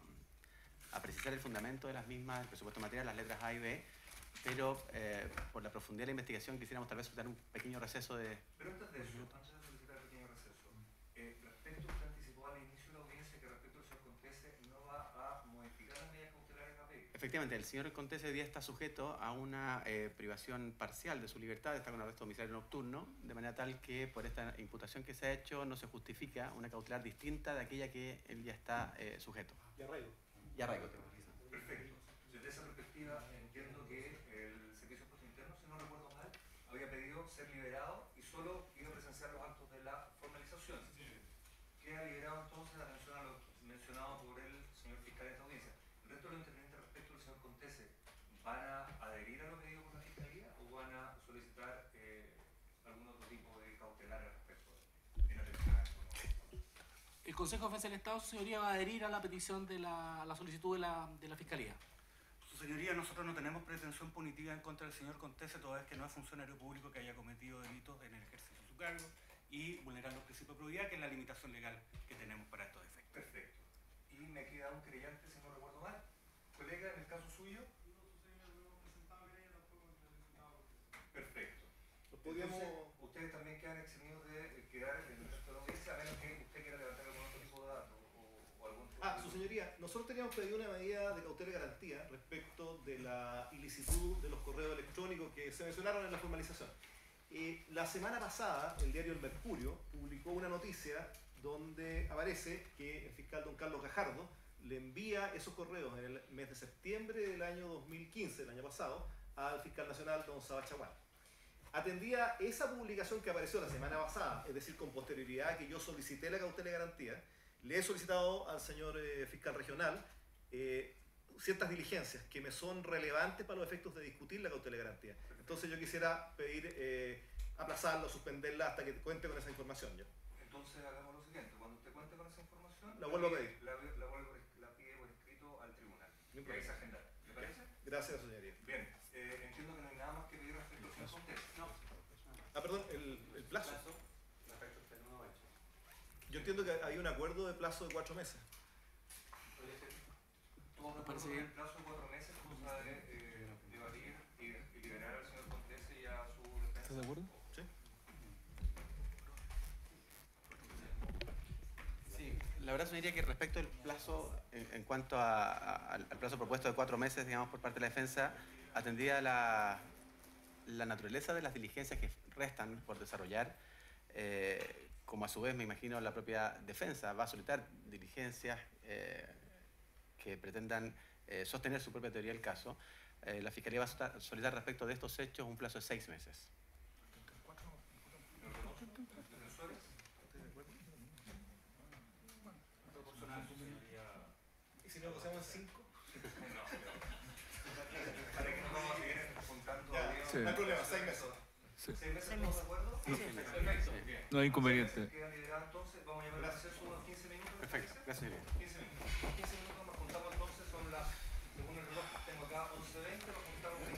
precisar el fundamento de las mismas, el presupuesto material, las letras A y B, pero por la profundidad de la investigación quisiéramos tal vez solicitar un pequeño receso de... Pero antes de eso, antes de solicitar el pequeño receso, respecto, usted anticipó al inicio de la audiencia que respecto al señor Contese no va a modificar las medidas cautelares API. Efectivamente, el señor Contese hoy día está sujeto a una privación parcial de su libertad, está con arresto domiciliario nocturno, de manera tal que por esta imputación que se ha hecho no se justifica una cautelar distinta de aquella que él ya está sujeto. Y arraigo. Y arraigo. Perfecto. Desde esa perspectiva entiendo que el Servicio de Impuestos Internos, si no recuerdo mal, había pedido ser liberado y solo iba a presenciar los actos de la formalización. Queda liberado entonces, atención a lo mencionado por el señor fiscal en esta audiencia. ¿El resto de los intervenientes respecto del señor Contese van a adherir a lo pedido por la Fiscalía o van a solicitar algún otro tipo de cautelar al respecto en atención a esto? El Consejo de Defensa del Estado, su señoría, va a adherir a la petición de la solicitud de la Fiscalía. Su señoría, nosotros no tenemos pretensión punitiva en contra del señor Contese, toda vez que no es funcionario público que haya cometido delitos en el ejercicio de su cargo y vulnerando el principio de probidad, que es la limitación legal que tenemos para estos efectos. Perfecto. Y me queda un creyente, si no recuerdo mal. Colega, en el caso suyo. Perfecto. Entonces, ustedes también quedan eximidos de quedar en el resto de la audiencia, a menos que usted quiera levantar algún otro tipo de datos o algún tipo Su señoría, nosotros teníamos pedido una medida de cautela y garantía respecto de la ilicitud de los correos electrónicos que se mencionaron en la formalización. La semana pasada, el diario El Mercurio publicó una noticia donde aparece que el fiscal don Carlos Gajardo le envía esos correos en el mes de septiembre del año 2015, el año pasado, al fiscal nacional don Saba Chaguán. Atendía esa publicación que apareció la semana pasada, es decir, con posterioridad a que yo solicité la cautela y garantía, le he solicitado al señor fiscal regional ciertas diligencias que me son relevantes para los efectos de discutir la cautela y garantía. Entonces yo quisiera pedir aplazarla o suspenderla hasta que cuente con esa información ya. Entonces hagamos lo siguiente, cuando usted cuente con esa información, la vuelvo a pedir. La pide por escrito al tribunal. Y ahí se agenda. ¿Le parece? Gracias, señoría. Bien, entiendo que no hay nada más que pedir respecto al señor Contese. No. Perdón, el plazo. Yo entiendo que hay un acuerdo de plazo de 4 meses. ¿Todo parece bien? El plazo de 4 meses, cosa de debatir y liberar al señor Contese y a su defensa. ¿Estás de acuerdo? Sí. Sí, la verdad sería que respecto al plazo, en cuanto al plazo propuesto de 4 meses, digamos, por parte de la defensa, atendida la naturaleza de las diligencias que restan por desarrollar, como a su vez me imagino la propia defensa va a solicitar diligencias que pretendan sostener su propia teoría del caso, la Fiscalía va a solicitar respecto de estos hechos un plazo de 6 meses. Suárez. ¿Estás de acuerdo? Proporcional, señoría. ¿Y si negociamos 5? No. Para que nos vamos a seguir juntando. Sí. No hay problema, 6 meses. Sí. 6 meses, ¿estamos de acuerdo? Sí. Perfecto. Bien. No hay inconveniente. Queda liderado entonces, vamos a llamar a hacer unos 15 minutos. Perfecto, gracias. 15 minutos. 15 minutos nos juntamos entonces, son las, según el reloj que tengo acá, 11:20, nos juntamos en